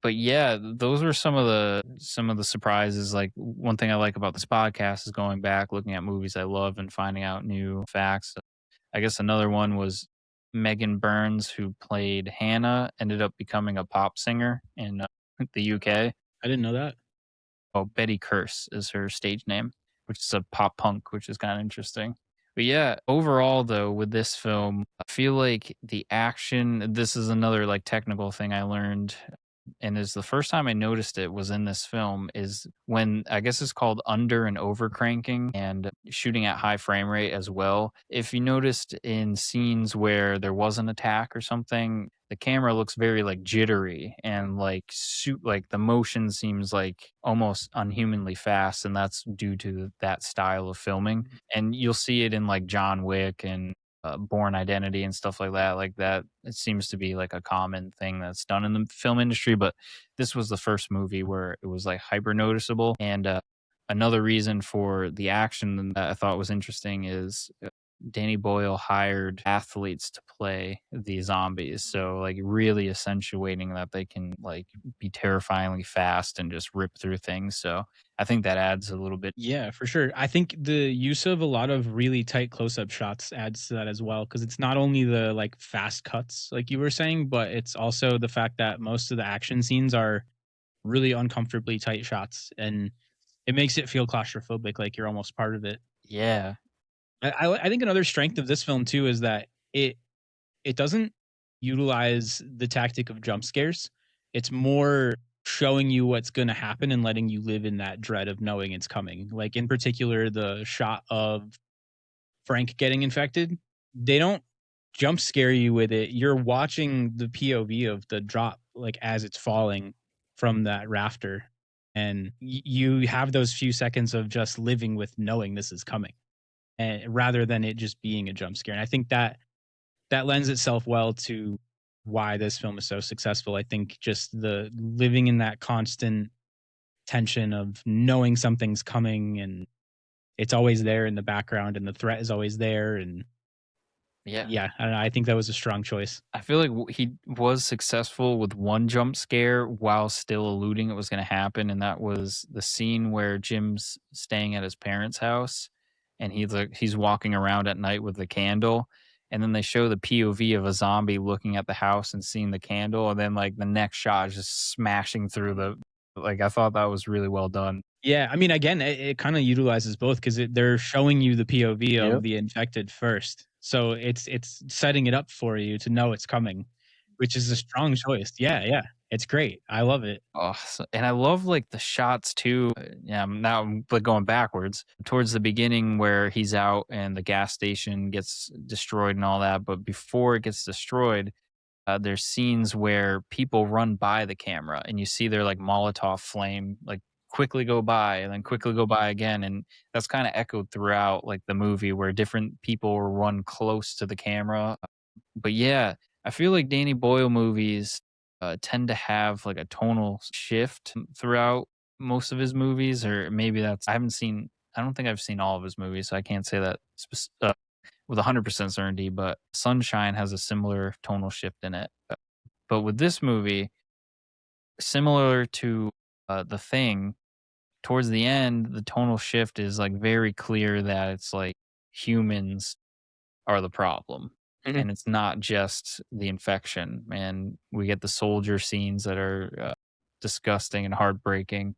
But yeah, those were some of the surprises. Like one thing I like about this podcast is going back, looking at movies I love and finding out new facts. I guess another one was Megan Burns, who played Hannah, ended up becoming a pop singer in the UK. I didn't know that. Oh, Betty Curse is her stage name, which is a pop punk, which is kind of interesting. But yeah, overall though, with this film, I feel like the action, this is another like technical thing I learned and is the first time I noticed it was in this film is when I guess it's called under and over cranking and shooting at high frame rate as well. If you noticed in scenes where there was an attack or something, the camera looks very like jittery and like the motion seems like almost unhumanly fast and that's due to that style of filming. And you'll see it in like John Wick and Born Identity and stuff like that. Like that, it seems to be like a common thing that's done in the film industry. But this was the first movie where it was like hyper noticeable. And another reason for the action that I thought was interesting is Danny Boyle hired athletes to play the zombies. So like really accentuating that they can like be terrifyingly fast and just rip through things. So I think that adds a little bit. Yeah, for sure. I think the use of a lot of really tight close-up shots adds to that as well, because it's not only the like fast cuts, like you were saying, but it's also the fact that most of the action scenes are really uncomfortably tight shots, and it makes it feel claustrophobic, like you're almost part of it. Yeah. I think another strength of this film too is that it doesn't utilize the tactic of jump scares. It's more showing you what's going to happen and letting you live in that dread of knowing it's coming. Like in particular, the shot of Frank getting infected. They don't jump scare you with it. You're watching the POV of the drop like as it's falling from that rafter. and you have those few seconds of just living with knowing this is coming, and rather than it just being a jump scare. And I think that that lends itself well to why this film is so successful. I think just the living in that constant tension of knowing something's coming and it's always there in the background and the threat is always there. And Yeah. yeah, I don't know, I think that was a strong choice. I feel like he was successful with one jump scare while still alluding it was going to happen, and that was the scene where Jim's staying at his parents' house, and he's walking around at night with the candle, and then they show the POV of a zombie looking at the house and seeing the candle, and then like the next shot is just smashing through the like. I thought that was really well done. Yeah, I mean, again, it kind of utilizes both because they're showing you the POV of Yep. the infected first, so it's setting it up for you to know it's coming, which is a strong choice. Yeah, yeah, it's great. I love it. Oh, and I love like the shots too. Yeah, now I'm like going backwards towards the beginning where he's out and the gas station gets destroyed and all that. But before it gets destroyed, there's scenes where people run by the camera and you see their like Molotov flame like quickly go by and then quickly go by again, and that's kind of echoed throughout like the movie where different people run close to the camera. But yeah, I feel like Danny Boyle movies tend to have like a tonal shift throughout most of his movies, or maybe that's I haven't seen. I don't think I've seen all of his movies, so I can't say that with 100% certainty. But Sunshine has a similar tonal shift in it. But with this movie, similar to The Thing, towards the end, the tonal shift is like very clear that it's like humans are the problem. Mhm. And it's not just the infection. And we get the soldier scenes that are disgusting and heartbreaking.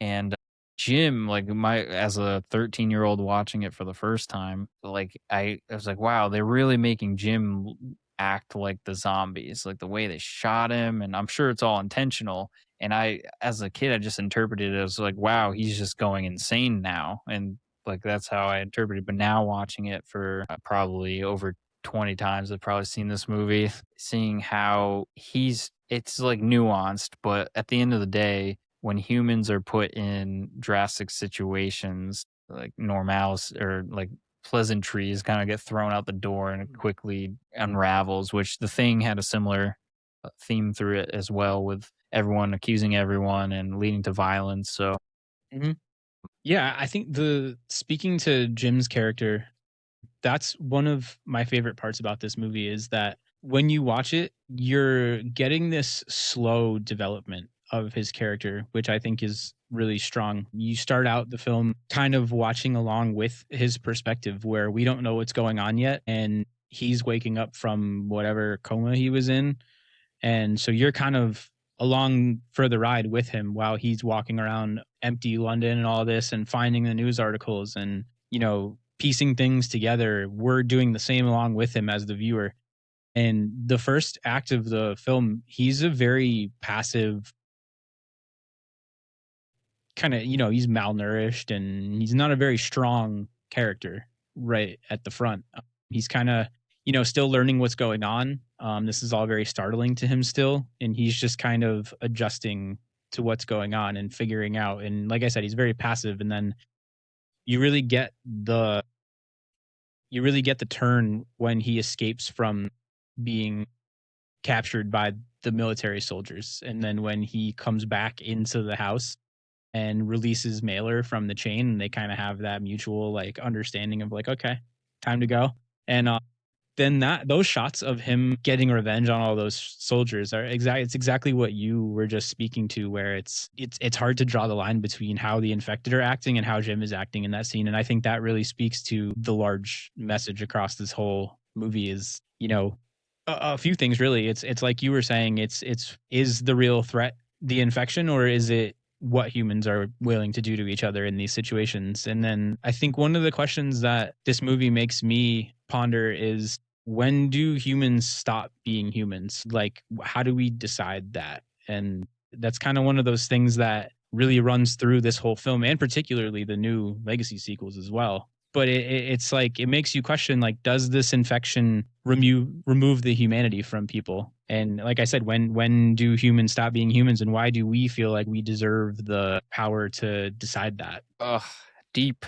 And Jim, like my as a 13-year-old watching it for the first time, like I was like, wow, they're really making Jim act like the zombies, like the way they shot him, and I'm sure it's all intentional. And I, as a kid, I just interpreted it as like, wow, he's just going insane now, and like that's how I interpreted. But now watching it for probably over 20 times, I've probably seen this movie, seeing how it's like nuanced, but at the end of the day, when humans are put in drastic situations, like normals or like pleasantries kind of get thrown out the door and it quickly unravels, which The Thing had a similar theme through it as well, with everyone accusing everyone and leading to violence. So, Mhm. Yeah, I think the speaking to Jim's character, that's one of my favorite parts about this movie is that when you watch it, you're getting this slow development of his character, which I think is really strong. You start out the film kind of watching along with his perspective where we don't know what's going on yet and he's waking up from whatever coma he was in, and so you're kind of along for the ride with him while he's walking around empty London and all this and finding the news articles and, piecing things together. We're doing the same along with him as the viewer. And the first act of the film, he's a very passive kind of, he's malnourished and he's not a very strong character right at the front. He's kind of, still learning what's going on. This is all very startling to him still, and he's just kind of adjusting to what's going on and figuring out. And like I said, he's very passive. And then you really get the you really get the turn when he escapes from being captured by the military soldiers, and then when he comes back into the house and releases Mailer from the chain, and they kind of have that mutual like understanding of like, okay, time to go. And then that those shots of him getting revenge on all those soldiers are exactly what you were just speaking to, where it's hard to draw the line between how the infected are acting and how Jim is acting in that scene. And I think that really speaks to the large message across this whole movie is, a few things really. It's like you were saying, it's is the real threat the infection, or is it what humans are willing to do to each other in these situations? And then I think one of the questions that this movie makes me ponder is, when do humans stop being humans? Like, how do we decide that? And that's kind of one of those things that really runs through this whole film, and particularly the new legacy sequels as well. But it's like it makes you question, like, does this infection remove the humanity from people? And like I said, when do humans stop being humans, and why do we feel like we deserve the power to decide that? Ugh, deep,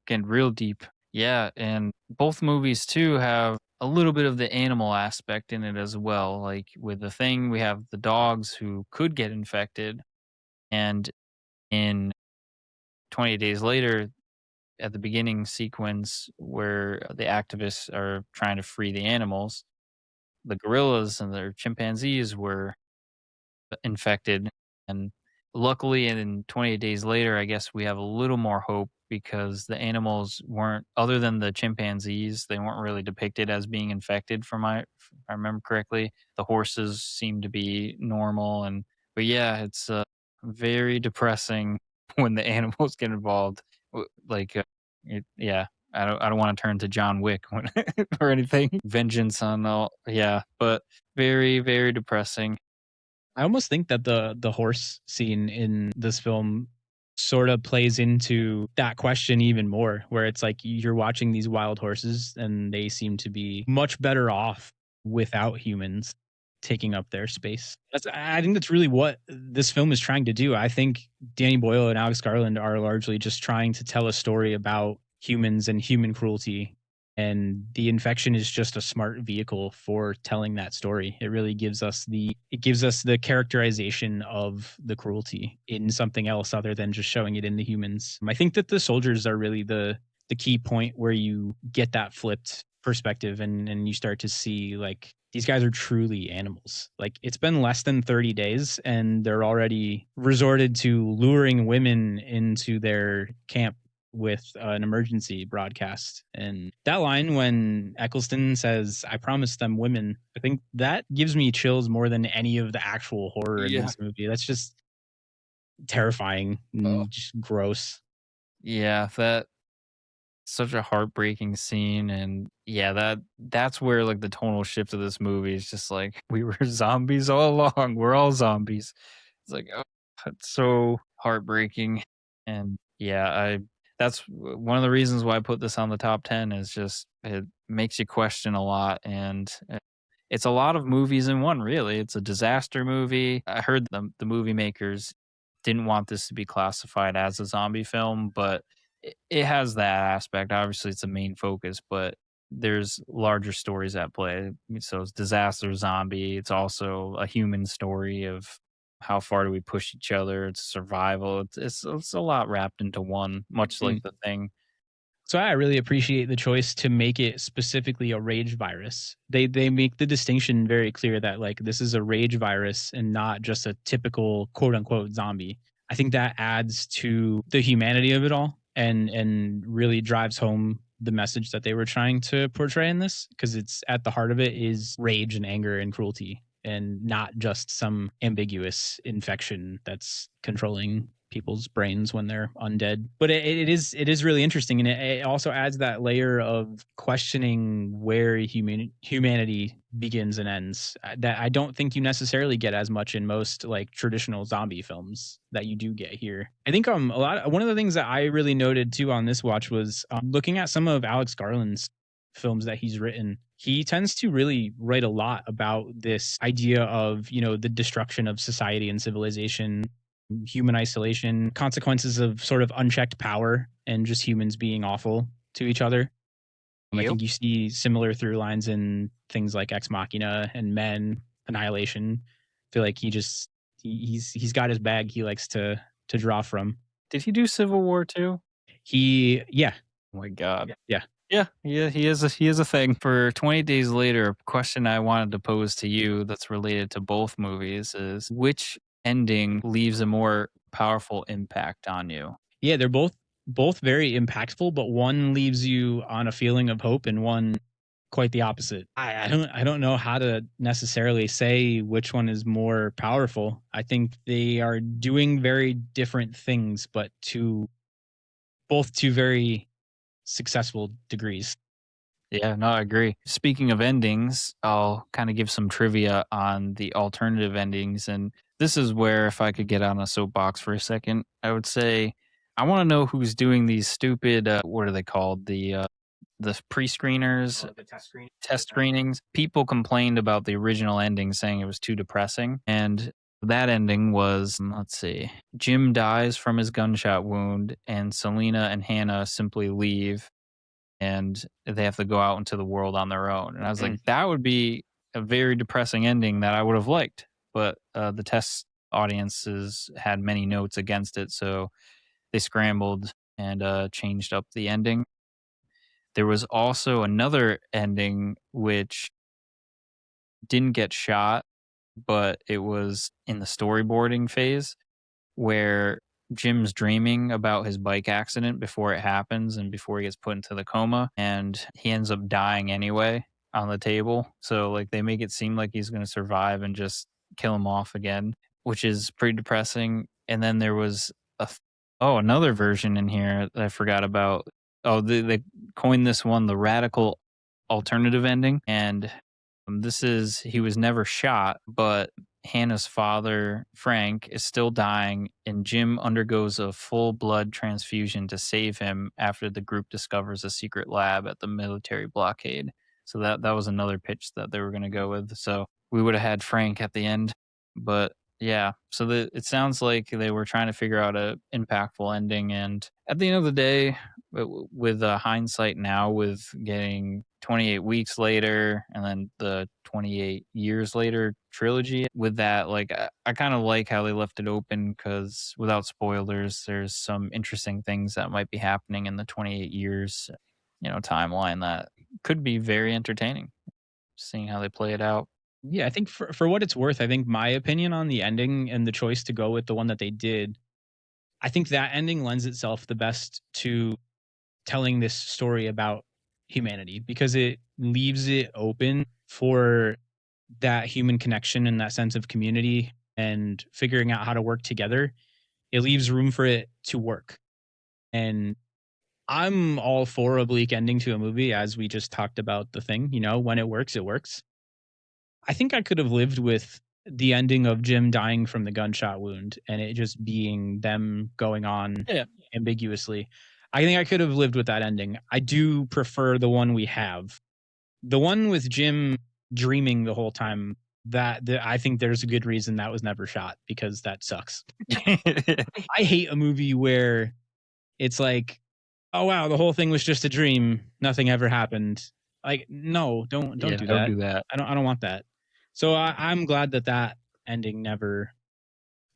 getting real deep. Yeah, and both movies too have a little bit of the animal aspect in it as well. Like with The Thing, we have the dogs who could get infected, and in 28 Days Later, at the beginning sequence where the activists are trying to free the animals, the gorillas and their chimpanzees were infected. And luckily, and in 28 Days Later, I guess we have a little more hope because the animals weren't, other than the chimpanzees, they weren't really depicted as being infected. If I remember correctly, the horses seem to be normal. But yeah, it's very depressing when the animals get involved. Like, yeah. I don't want to turn to John Wick or anything. Vengeance on all, yeah, but very, very depressing. I almost think that the horse scene in this film sort of plays into that question even more, where it's like you're watching these wild horses and they seem to be much better off without humans taking up their space. I think that's really what this film is trying to do. I think Danny Boyle and Alex Garland are largely just trying to tell a story about humans and human cruelty, and the infection is just a smart vehicle for telling that story. It really gives us the characterization of the cruelty in something else other than just showing it in the humans. I think that the soldiers are really the key point where you get that flipped perspective, and you start to see like these guys are truly animals. Like it's been less than 30 days and they're already resorted to luring women into their camp with an emergency broadcast. And that line when Eccleston says, "I promised them women," I think that gives me chills more than any of the actual horror in Yeah. this movie. That's just terrifying Oh. and just gross. Yeah, that such a heartbreaking scene. And yeah, that's where like the tonal shift of this movie is just like we were zombies all along. We're all zombies. It's like, oh, it's so heartbreaking. And yeah, I that's one of the reasons why I put this on the top 10 is just it makes you question a lot. And it's a lot of movies in one, really. It's a disaster movie. I heard the movie makers didn't want this to be classified as a zombie film, but it has that aspect. Obviously, it's a main focus, but there's larger stories at play. So it's disaster zombie. It's also a human story of how far do we push each other. It's survival. It's a lot wrapped into one, much like Mm. The Thing. So I really appreciate the choice to make it specifically a rage virus. They make the distinction very clear that like this is a rage virus and not just a typical quote unquote zombie. I think that adds to the humanity of it all, and really drives home the message that they were trying to portray in this, because it's at the heart of it is rage and anger and cruelty, and not just some ambiguous infection that's controlling people's brains when they're undead. But it is really interesting, and it also adds that layer of questioning where humanity begins and ends, that I don't think you necessarily get as much in most like traditional zombie films that you do get here. I think one of the things that I really noted too on this watch was looking at some of Alex Garland's films that he's written. He tends to really write a lot about this idea of, the destruction of society and civilization, human isolation, consequences of sort of unchecked power, and just humans being awful to each other. I Yep. think you see similar through lines in things like Ex Machina and Men, Annihilation. I feel like he's got his bag he likes to draw from. Did he do Civil War too? Yeah. Oh my God. Yeah. Yeah, yeah, he is a thing. For 20 Days Later, a question I wanted to pose to you that's related to both movies is which ending leaves a more powerful impact on you? Yeah, they're both very impactful, but one leaves you on a feeling of hope and one quite the opposite. I don't know how to necessarily say which one is more powerful. I think they are doing very different things, but to very successful degrees. Yeah, no, I agree. Speaking of endings, I'll kind of give some trivia on the alternative endings. And this is where, if I could get on a soapbox for a second, I would say I want to know who's doing these stupid, what are they called? the pre-screeners, test screenings, people complained about the original ending, saying it was too depressing. And that ending was, let's see, Jim dies from his gunshot wound, and Selena and Hannah simply leave, and they have to go out into the world on their own. And I was like, that would be a very depressing ending that I would have liked. But the test audiences had many notes against it, so they scrambled and changed up the ending. There was also another ending which didn't get shot, but it was in the storyboarding phase where Jim's dreaming about his bike accident before it happens and before he gets put into the coma, and he ends up dying anyway on the table. So like they make it seem like he's going to survive and just kill him off again, which is pretty depressing. And then there was another version in here that I forgot about. Oh, they coined this one the radical alternative ending, and this is he was never shot, but Hannah's father, Frank, is still dying, and Jim undergoes a full blood transfusion to save him after the group discovers a secret lab at the military blockade. So that was another pitch that they were going to go with. So we would have had Frank at the end, but yeah. So it sounds like they were trying to figure out a impactful ending, and at the end of the day, with hindsight now, with getting 28 weeks later and then the 28 years later trilogy, with that, like I kind of like how they left it open, because without spoilers, there's some interesting things that might be happening in the 28 years timeline that could be very entertaining, seeing how they play it out. Yeah, I think for what it's worth, I think my opinion on the ending and the choice to go with the one that they did, I think that ending lends itself the best to telling this story about humanity, because it leaves it open for that human connection and that sense of community and figuring out how to work together. It leaves room for it to work. And I'm all for a bleak ending to a movie, as we just talked about the thing. When it works, it works. I think I could have lived with the ending of Jim dying from the gunshot wound and it just being them going on ambiguously. I think I could have lived with that ending. I do prefer the one we have. The one with Jim dreaming the whole time, I think there's a good reason that was never shot, because that sucks. I hate a movie where it's like, oh wow, the whole thing was just a dream, nothing ever happened. Like, no, don't do that. Don't do that. I don't want that. So I'm glad that ending never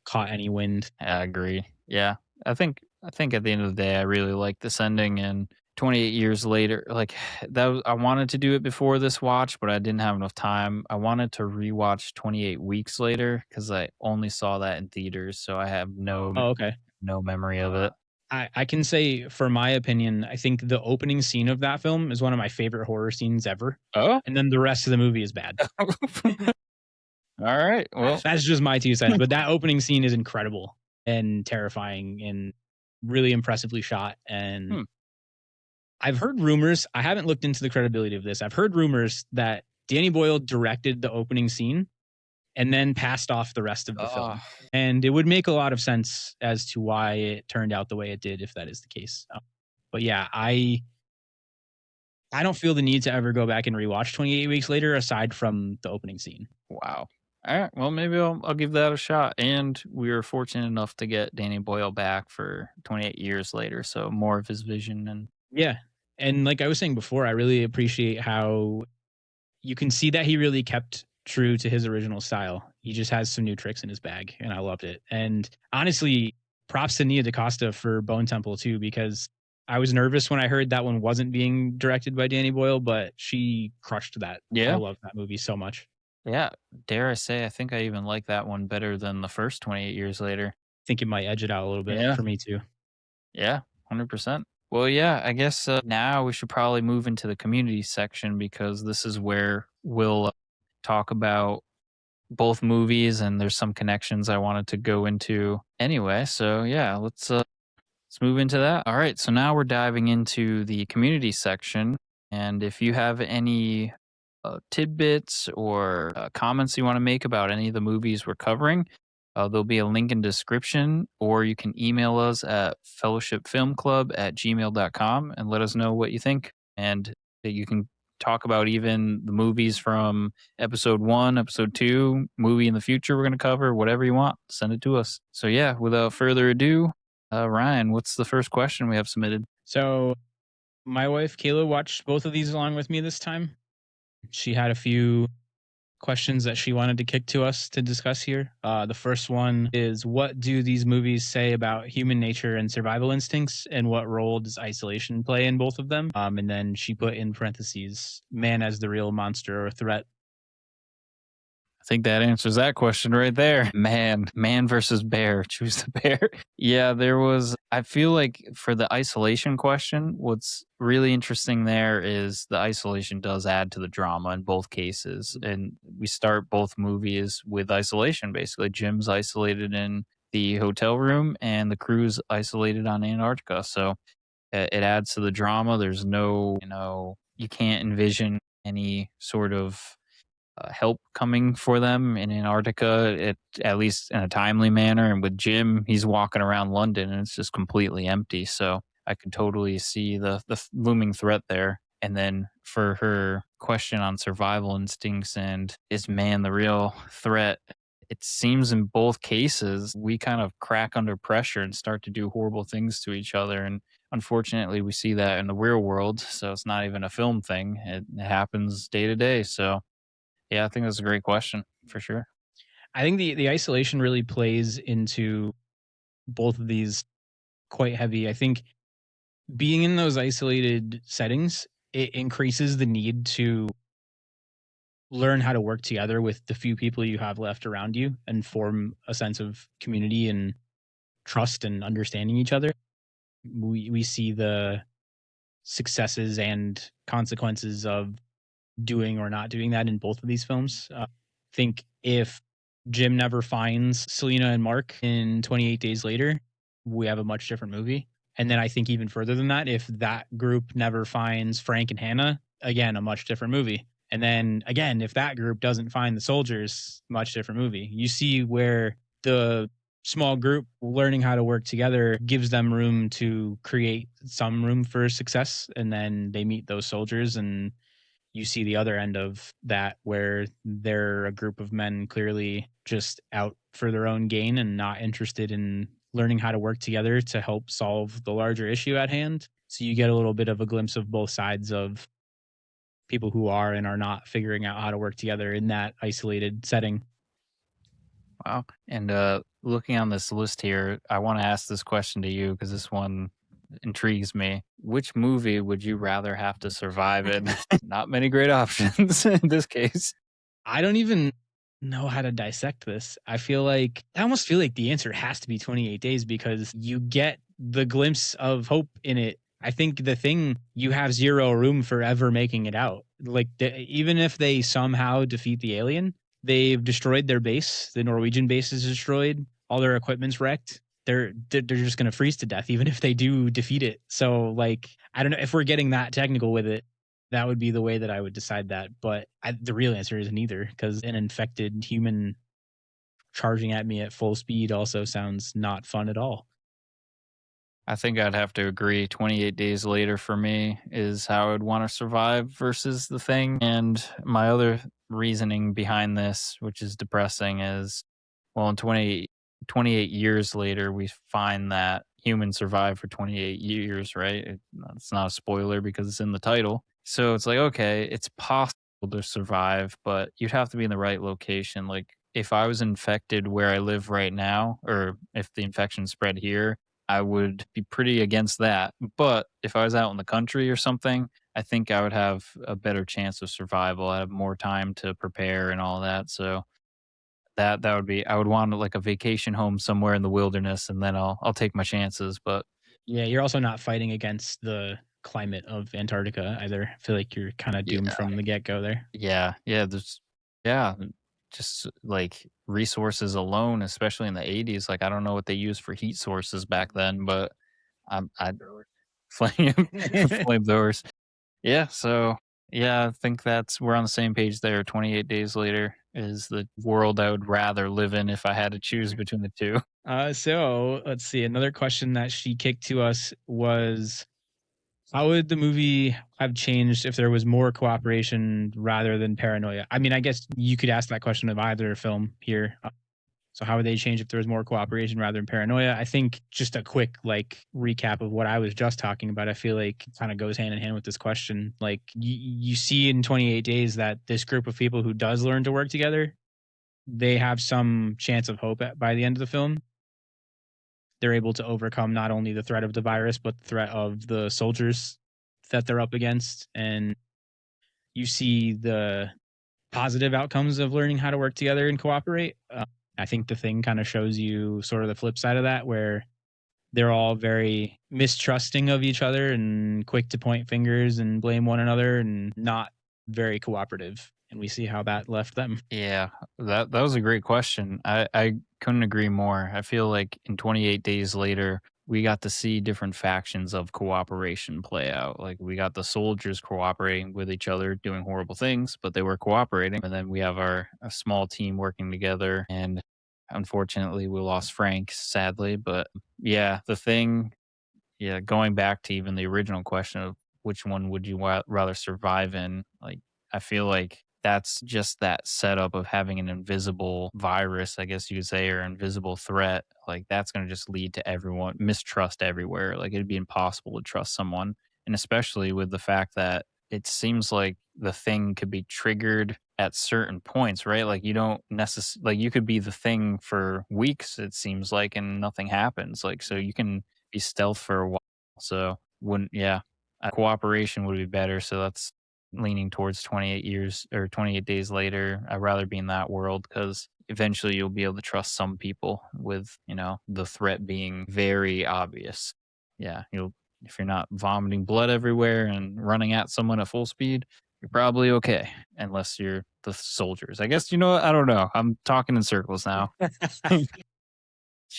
caught any wind. I agree. Yeah, I think at the end of the day, I really like this ending. And 28 years later, like I wanted to do it before this watch, but I didn't have enough time. I wanted to rewatch 28 weeks later because I only saw that in theaters, so I have no memory of it. I can say, for my opinion, I think the opening scene of that film is one of my favorite horror scenes ever. Oh, and then the rest of the movie is bad. All right. Well, that's just my 2 cents. But that opening scene is incredible and terrifying and really impressively shot. And I've heard rumors. I haven't looked into the credibility of this. I've heard rumors that Danny Boyle directed the opening scene and then passed off the rest of the film. And it would make a lot of sense as to why it turned out the way it did, if that is the case. But yeah, I don't feel the need to ever go back and rewatch 28 Weeks Later aside from the opening scene. Wow. All right. Well, maybe I'll give that a shot. And we were fortunate enough to get Danny Boyle back for 28 years later, so more of his vision. And yeah. And like I was saying before, I really appreciate how you can see that he really kept true to his original style. He just has some new tricks in his bag, and I loved it. And honestly, props to Nia DaCosta for Bone Temple too, because I was nervous when I heard that one wasn't being directed by Danny Boyle, but she crushed that. Yeah. I love that movie so much. Yeah. Dare I say, I think I even like that one better than the first 28 Years Later. I think it might edge it out a little bit for me too. Yeah, 100%. Well, yeah, I guess now we should probably move into the community section, because this is where we'll talk about both movies, and there's some connections I wanted to go into anyway. So yeah, let's move into that. All right, so now we're diving into the community section, and if you have any tidbits or comments you want to make about any of the movies we're covering, there'll be a link in description, or you can email us at fellowshipfilmclub@gmail.com and let us know what you think. and that you can talk about even the movies from episode 1, episode 2, movie in the future we're going to cover, whatever you want. Send it to us. So, yeah, without further ado, Ryan, what's the first question we have submitted? So my wife Kayla watched both of these along with me this time. She had a few questions that she wanted to kick to us to discuss here. The first one is, what do these movies say about human nature and survival instincts, and what role does isolation play in both of them? And then she put in parentheses, man as the real monster or threat. I think that answers that question right there. Man versus bear. Choose the bear. Yeah, I feel like for the isolation question, what's really interesting there is the isolation does add to the drama in both cases. And we start both movies with isolation, basically. Jim's isolated in the hotel room and the crew's isolated on Antarctica. So it adds to the drama. There's no, you can't envision any sort of help coming for them in Antarctica, at least in a timely manner. And with Jim, he's walking around London and it's just completely empty. So I could totally see the looming threat there. And then for her question on survival instincts and is man the real threat, it seems in both cases we kind of crack under pressure and start to do horrible things to each other. And unfortunately, we see that in the real world. So it's not even a film thing, it happens day to day. So yeah, I think that's a great question for sure. I think the isolation really plays into both of these quite heavy. I think being in those isolated settings, it increases the need to learn how to work together with the few people you have left around you and form a sense of community and trust and understanding each other. We see the successes and consequences of doing or not doing that in both of these films. I think if Jim never finds Selena and Mark in 28 Days Later, we have a much different movie. And then I think even further than that, if that group never finds Frank and Hannah, again, a much different movie. And then again, if that group doesn't find the soldiers, much different movie. You see where the small group learning how to work together gives them room to create some room for success. And then they meet those soldiers, and you see the other end of that where they're a group of men clearly just out for their own gain and not interested in learning how to work together to help solve the larger issue at hand. So you get a little bit of a glimpse of both sides of people who are and are not figuring out how to work together in that isolated setting. Wow. And looking on this list here, I want to ask this question to you because this one intrigues me. Which movie would you rather have to survive in? Not many great options in this case. I don't even know how to dissect this. I almost feel like the answer has to be 28 days because you get the glimpse of hope in it. I think the thing, you have zero room for ever making it out. Like even if they somehow defeat the alien, they've destroyed their base. The Norwegian base is destroyed. All their equipment's wrecked. They're just going to freeze to death even if they do defeat it. So like, I don't know if we're getting that technical with it. That would be the way that I would decide that. But the real answer is neither, because an infected human charging at me at full speed also sounds not fun at all. I think I'd have to agree. 28 Days Later for me is how I'd want to survive versus the thing. And my other reasoning behind this, which is depressing, is well, in 28 years later, we find that humans survive for 28 years, right? It's not a spoiler because it's in the title. So it's like, okay, it's possible to survive, but you'd have to be in the right location. Like if I was infected where I live right now, or if the infection spread here, I would be pretty against that. But if I was out in the country or something, I think I would have a better chance of survival. I have more time to prepare and all that. So that would be I would want like a vacation home somewhere in the wilderness, and then I'll take my chances. But Yeah, you're also not fighting against the climate of Antarctica either. I feel like you're kind of doomed yeah, from the get go there. yeah, just like resources alone, especially in the 80s. Like I don't know what they used for heat sources back then, but I flame flamethrowers. Yeah, so yeah, I think we're on the same page there. 28 Days Later is the world I would rather live in if I had to choose between the two. So let's see. Another question that she kicked to us was, How would the movie have changed if there was more cooperation rather than paranoia? I mean, I guess you could ask that question of either film here. So how would they change if there was more cooperation rather than paranoia? I think just a quick recap of what I was just talking about. I feel like kind of goes hand in hand with this question. Like you see in 28 days that this group of people who does learn to work together, they have some chance of hope by the end of the film. They're able to overcome not only the threat of the virus, but the threat of the soldiers that they're up against. And you see the positive outcomes of learning how to work together and cooperate. I think the thing kind of shows you sort of the flip side of that, where they're all very mistrusting of each other and quick to point fingers and blame one another and not very cooperative. And we see how that left them. Yeah, that was a great question. I couldn't agree more. I feel like in 28 Days Later, we got to see different factions of cooperation play out. Like we got the soldiers cooperating with each other, doing horrible things, but they were cooperating. And then we have a small team working together. And unfortunately, we lost Frank, sadly. But yeah, the thing, yeah, going back to even the original question of which one would you rather survive in, like I feel like that's just that setup of having an invisible virus, I guess you could say, or invisible threat. Like that's going to just lead to everyone mistrust everywhere. Like it'd be impossible to trust someone, and especially with the fact that it seems like the thing could be triggered at certain points, right? Like you don't necessarily, like you could be the thing for weeks, it seems like, and nothing happens. Like so you can be stealth for a while. So wouldn't yeah, cooperation would be better. So that's leaning towards 28 years or 28 days later. I'd rather be in that world because eventually you'll be able to trust some people with, the threat being very obvious. Yeah, you'll if you're not vomiting blood everywhere and running at someone at full speed, you're probably okay, unless you're the soldiers. I guess I don't know. I'm talking in circles now.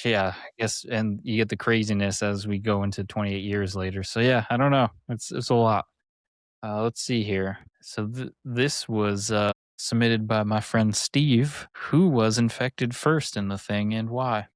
Yeah, I guess, and you get the craziness as we go into 28 years later. So yeah, I don't know. It's a lot. Let's see here. So this was submitted by my friend Steve, who was infected first in the thing and why.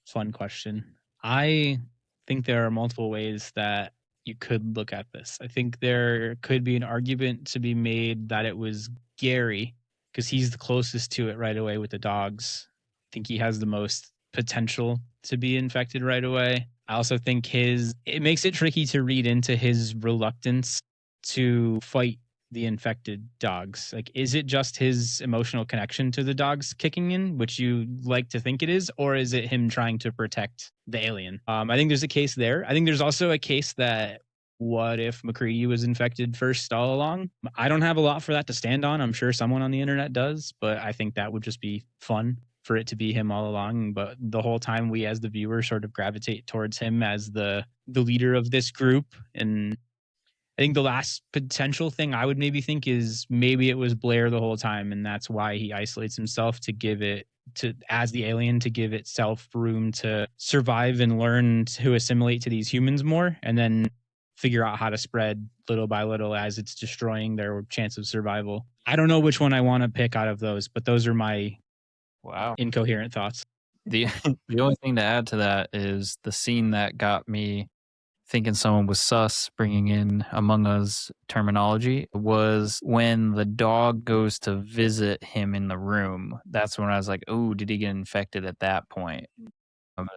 Fun question. I think there are multiple ways that you could look at this. I think there could be an argument to be made that it was Gary because he's the closest to it right away with the dogs. I think he has the most potential to be infected right away. I also think it makes it tricky to read into his reluctance to fight the infected dogs. Like, is it just his emotional connection to the dogs kicking in, which you like to think it is, or is it him trying to protect the alien? I think there's a case there. I think there's also a case that what if McCready was infected first all along? I don't have a lot for that to stand on. I'm sure someone on the internet does, but I think that would just be fun for it to be him all along. But the whole time we as the viewer sort of gravitate towards him as the leader of this group. And I think the last potential thing I would maybe think is maybe it was Blair the whole time, and that's why he isolates himself to give it to as the alien to give itself room to survive and learn to assimilate to these humans more, and then figure out how to spread little by little as it's destroying their chance of survival. I don't know which one I want to pick out of those, but those are my Wow. incoherent thoughts. The the only thing to add to that is the scene that got me thinking someone was sus, bringing in Among Us terminology, was when the dog goes to visit him in the room. That's when I was like, oh, did he get infected at that point?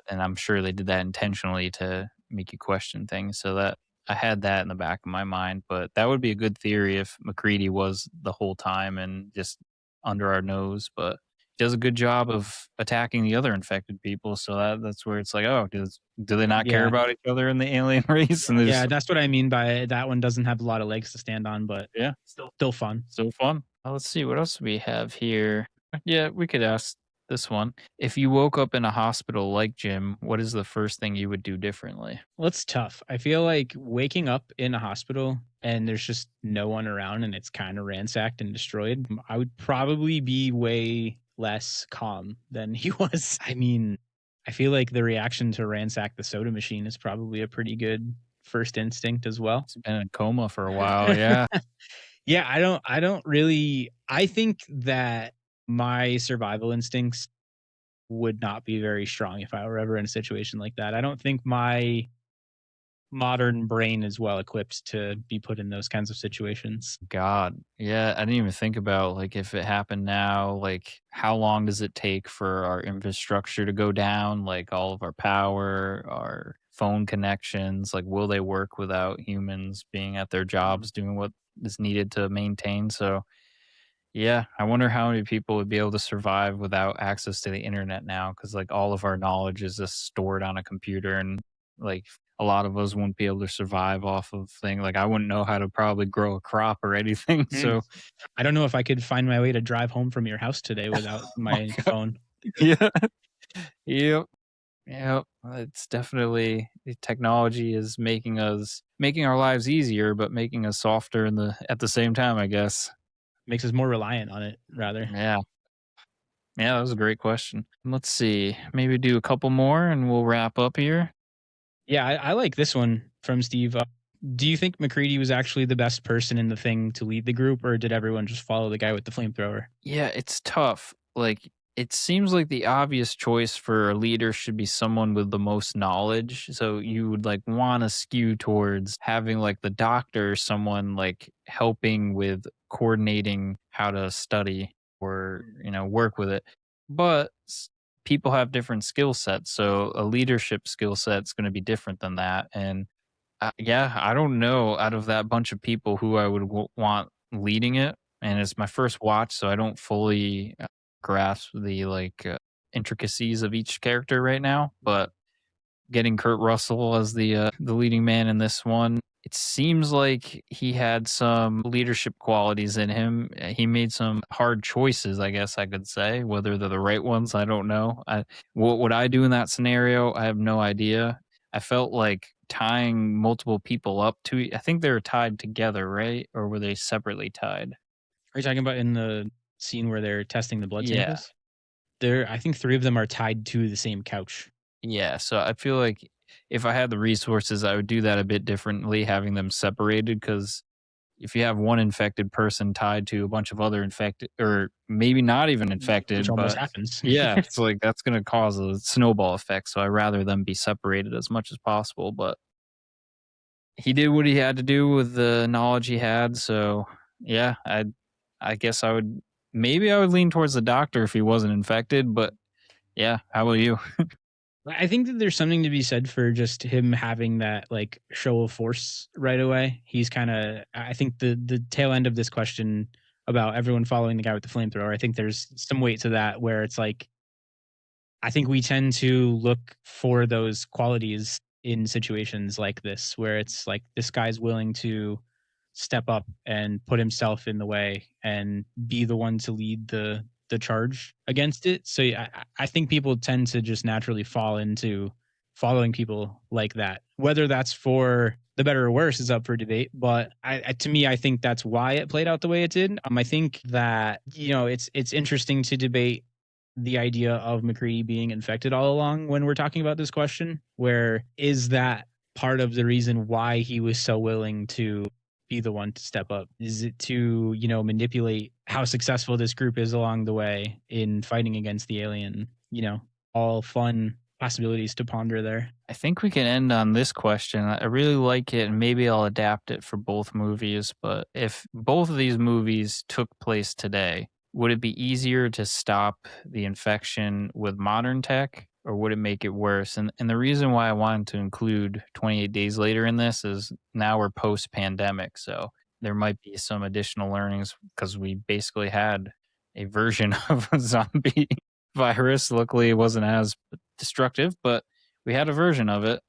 And I'm sure they did that intentionally to make you question things. So that I had that in the back of my mind. But that would be a good theory if McCready was the whole time and just under our nose. But he does a good job of attacking the other infected people. So that's where it's like, oh, do they not care Yeah. about each other in the alien race? And Yeah, that's what I mean by that one doesn't have a lot of legs to stand on, but yeah, still fun. so fun. Let's see what else we have here. Yeah, we could ask this one. If you woke up in a hospital like Jim, what is the first thing you would do differently? Well, it's tough. I feel like waking up in a hospital and there's just no one around and it's kind of ransacked and destroyed. I would probably be way less calm than he was. I mean, I feel like the reaction to ransack the soda machine is probably a pretty good first instinct as well. He's been in a coma for a while. Yeah. Yeah, I don't really I think that my survival instincts would not be very strong if I were ever in a situation like that. I don't think my modern brain is well equipped to be put in those kinds of situations. God. Yeah, I didn't even think about like if it happened now, like how long does it take for our infrastructure to go down, like all of our power, our phone connections, like will they work without humans being at their jobs doing what is needed to maintain? So, yeah, I wonder how many people would be able to survive without access to the internet now cuz like all of our knowledge is just stored on a computer and like a lot of us wouldn't be able to survive off of things like I wouldn't know how to probably grow a crop or anything. Mm. So, I don't know if I could find my way to drive home from your house today without my my God. phone. Yeah. Yep. Yep. It's definitely technology is making our lives easier, but making us softer in the at the same time, I guess. Makes us more reliant on it, rather. Yeah. Yeah, that was a great question. Let's see. Maybe do a couple more and we'll wrap up here. Yeah, I like this one from Steve. Do you think McCready was actually the best person in the thing to lead the group, or did everyone just follow the guy with the flamethrower? Yeah, it's tough. Like, it seems like the obvious choice for a leader should be someone with the most knowledge. So you would like want to skew towards having like the doctor, someone like helping with coordinating how to study or, work with it. But people have different skill sets. So a leadership skill set is going to be different than that. And yeah, I don't know out of that bunch of people who I would want leading it, and it's my first watch, so I don't fully grasp the intricacies of each character right now. But getting Kurt Russell as the leading man in this one, it seems like he had some leadership qualities in him. He made some hard choices, I guess I could say. Whether they're the right ones, I don't know. What would I do in that scenario? I have no idea. I felt like tying multiple people up to. I think they were tied together, right? Or were they separately tied? Are you talking about in the scene where they're testing the blood Yeah. samples? There, I think three of them are tied to the same couch. Yeah, so I feel like if I had the resources, I would do that a bit differently, having them separated. Because if you have one infected person tied to a bunch of other infected or maybe not even Which infected, almost but happens. yeah, it's like that's gonna cause a snowball effect, so I'd rather them be separated as much as possible, but he did what he had to do with the knowledge he had, so yeah, I guess I would lean towards the doctor if he wasn't infected, but yeah, how about you? I think that there's something to be said for just him having that like show of force right away. He's kind of, I think the tail end of this question about everyone following the guy with the flamethrower, I think there's some weight to that where it's like I think we tend to look for those qualities in situations like this, where it's like this guy's willing to step up and put himself in the way and be the one to lead the charge against it. So yeah, I think people tend to just naturally fall into following people like that. Whether that's for the better or worse is up for debate. But to me, I think that's why it played out the way it did. I think that it's interesting to debate the idea of McCready being infected all along when we're talking about this question. Where is that part of the reason why he was so willing to be the one to step up? Is it to, manipulate how successful this group is along the way in fighting against the alien? All fun possibilities to ponder there. I think we can end on this question. I really like it, and maybe I'll adapt it for both movies. But if both of these movies took place today, would it be easier to stop the infection with modern tech, or would it make it worse? And the reason why I wanted to include 28 Days Later in this is now we're post pandemic. So there might be some additional learnings because we basically had a version of a zombie virus. Luckily, it wasn't as destructive, but we had a version of it.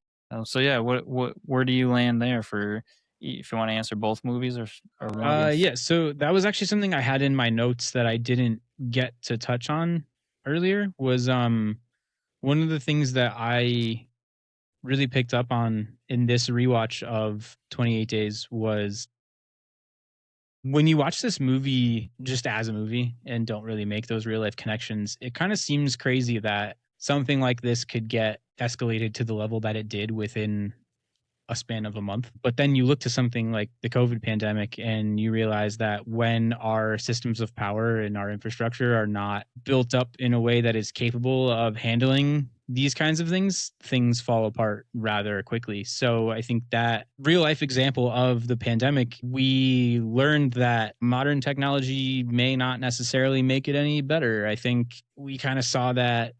So yeah, where do you land there for if you want to answer both movies or one? Yeah. So that was actually something I had in my notes that I didn't get to touch on earlier. Was one of the things that I really picked up on in this rewatch of 28 Days was when you watch this movie just as a movie and don't really make those real life connections, it kind of seems crazy that something like this could get escalated to the level that it did within a span of a month. But then you look to something like the COVID pandemic and you realize that when our systems of power and our infrastructure are not built up in a way that is capable of handling these kinds of things fall apart rather quickly. So I think that real life example of the pandemic, we learned that modern technology may not necessarily make it any better. I think we kind of saw that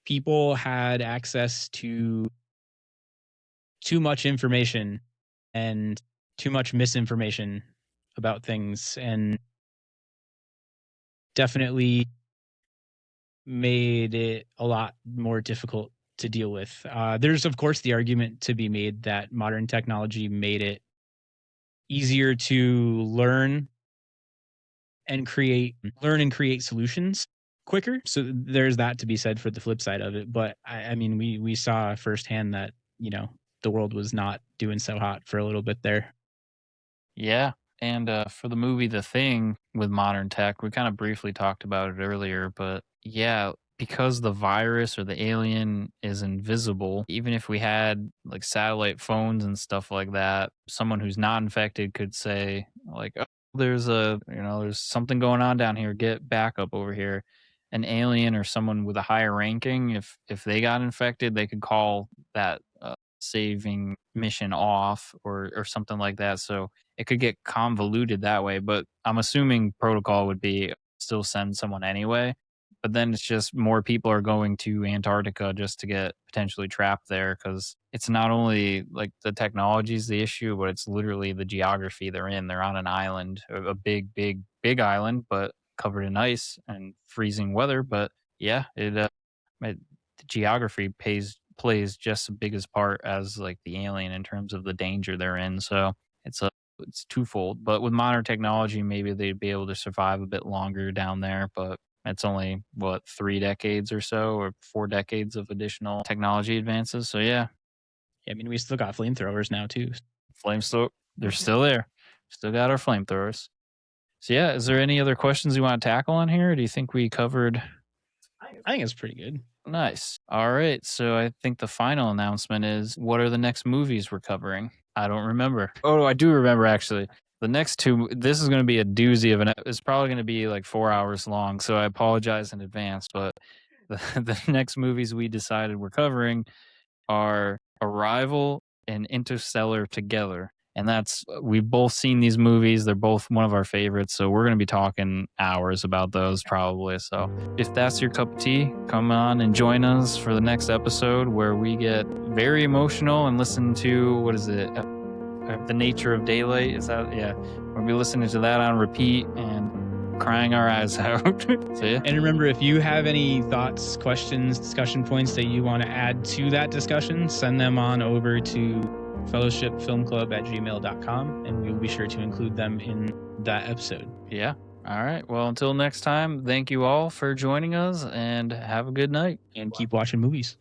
people had access to too much information and too much misinformation about things, and definitely made it a lot more difficult to deal with. There's, of course, the argument to be made that modern technology made it easier to learn and create solutions quicker. So there's that to be said for the flip side of it. But I mean, we saw firsthand that, the world was not doing so hot for a little bit there. Yeah. And for the movie The Thing with modern tech, we kind of briefly talked about it earlier, but yeah, because the virus or the alien is invisible, even if we had like satellite phones and stuff like that, someone who's not infected could say, like, oh, there's something going on down here, get backup over here. An alien or someone with a higher ranking, if they got infected, they could call that saving mission off or something like that. So it could get convoluted that way. But I'm assuming protocol would be still send someone anyway. But then it's just more people are going to Antarctica just to get potentially trapped there because it's not only like the technology is the issue, but it's literally the geography they're in. They're on an island, a big, big, big island, but covered in ice and freezing weather. But yeah, the geography plays just as big as part as like the alien in terms of the danger they're in. So it's twofold. But with modern technology, maybe they'd be able to survive a bit longer down there. But it's only what 3 decades or so, or 4 decades of additional technology advances. So yeah, Yeah, I mean, we still got flamethrowers now too. flames still they're still there. Still got our flamethrowers. So yeah, is there any other questions you want to tackle on here? Or do you think we covered? I think it's pretty good. Nice. All right. So I think the final announcement is what are the next movies we're covering? I don't remember. Oh, I do remember actually. The next two, this is going to be a doozy of it's probably going to be like 4 hours long. So I apologize in advance. But the next movies we decided we're covering are Arrival and Interstellar together. And we've both seen these movies. They're both one of our favorites. So we're going to be talking hours about those probably. So if that's your cup of tea, come on and join us for the next episode where we get very emotional and listen to, what is it? The Nature of Daylight. Is that, yeah. We'll be listening to that on repeat and crying our eyes out. So yeah. And remember, if you have any thoughts, questions, discussion points that you want to add to that discussion, send them on over to fellowshipfilmclub@gmail.com, and we'll be sure to include them in that episode. Yeah. All right. Well, until next time, thank you all for joining us and have a good night. And keep watching movies.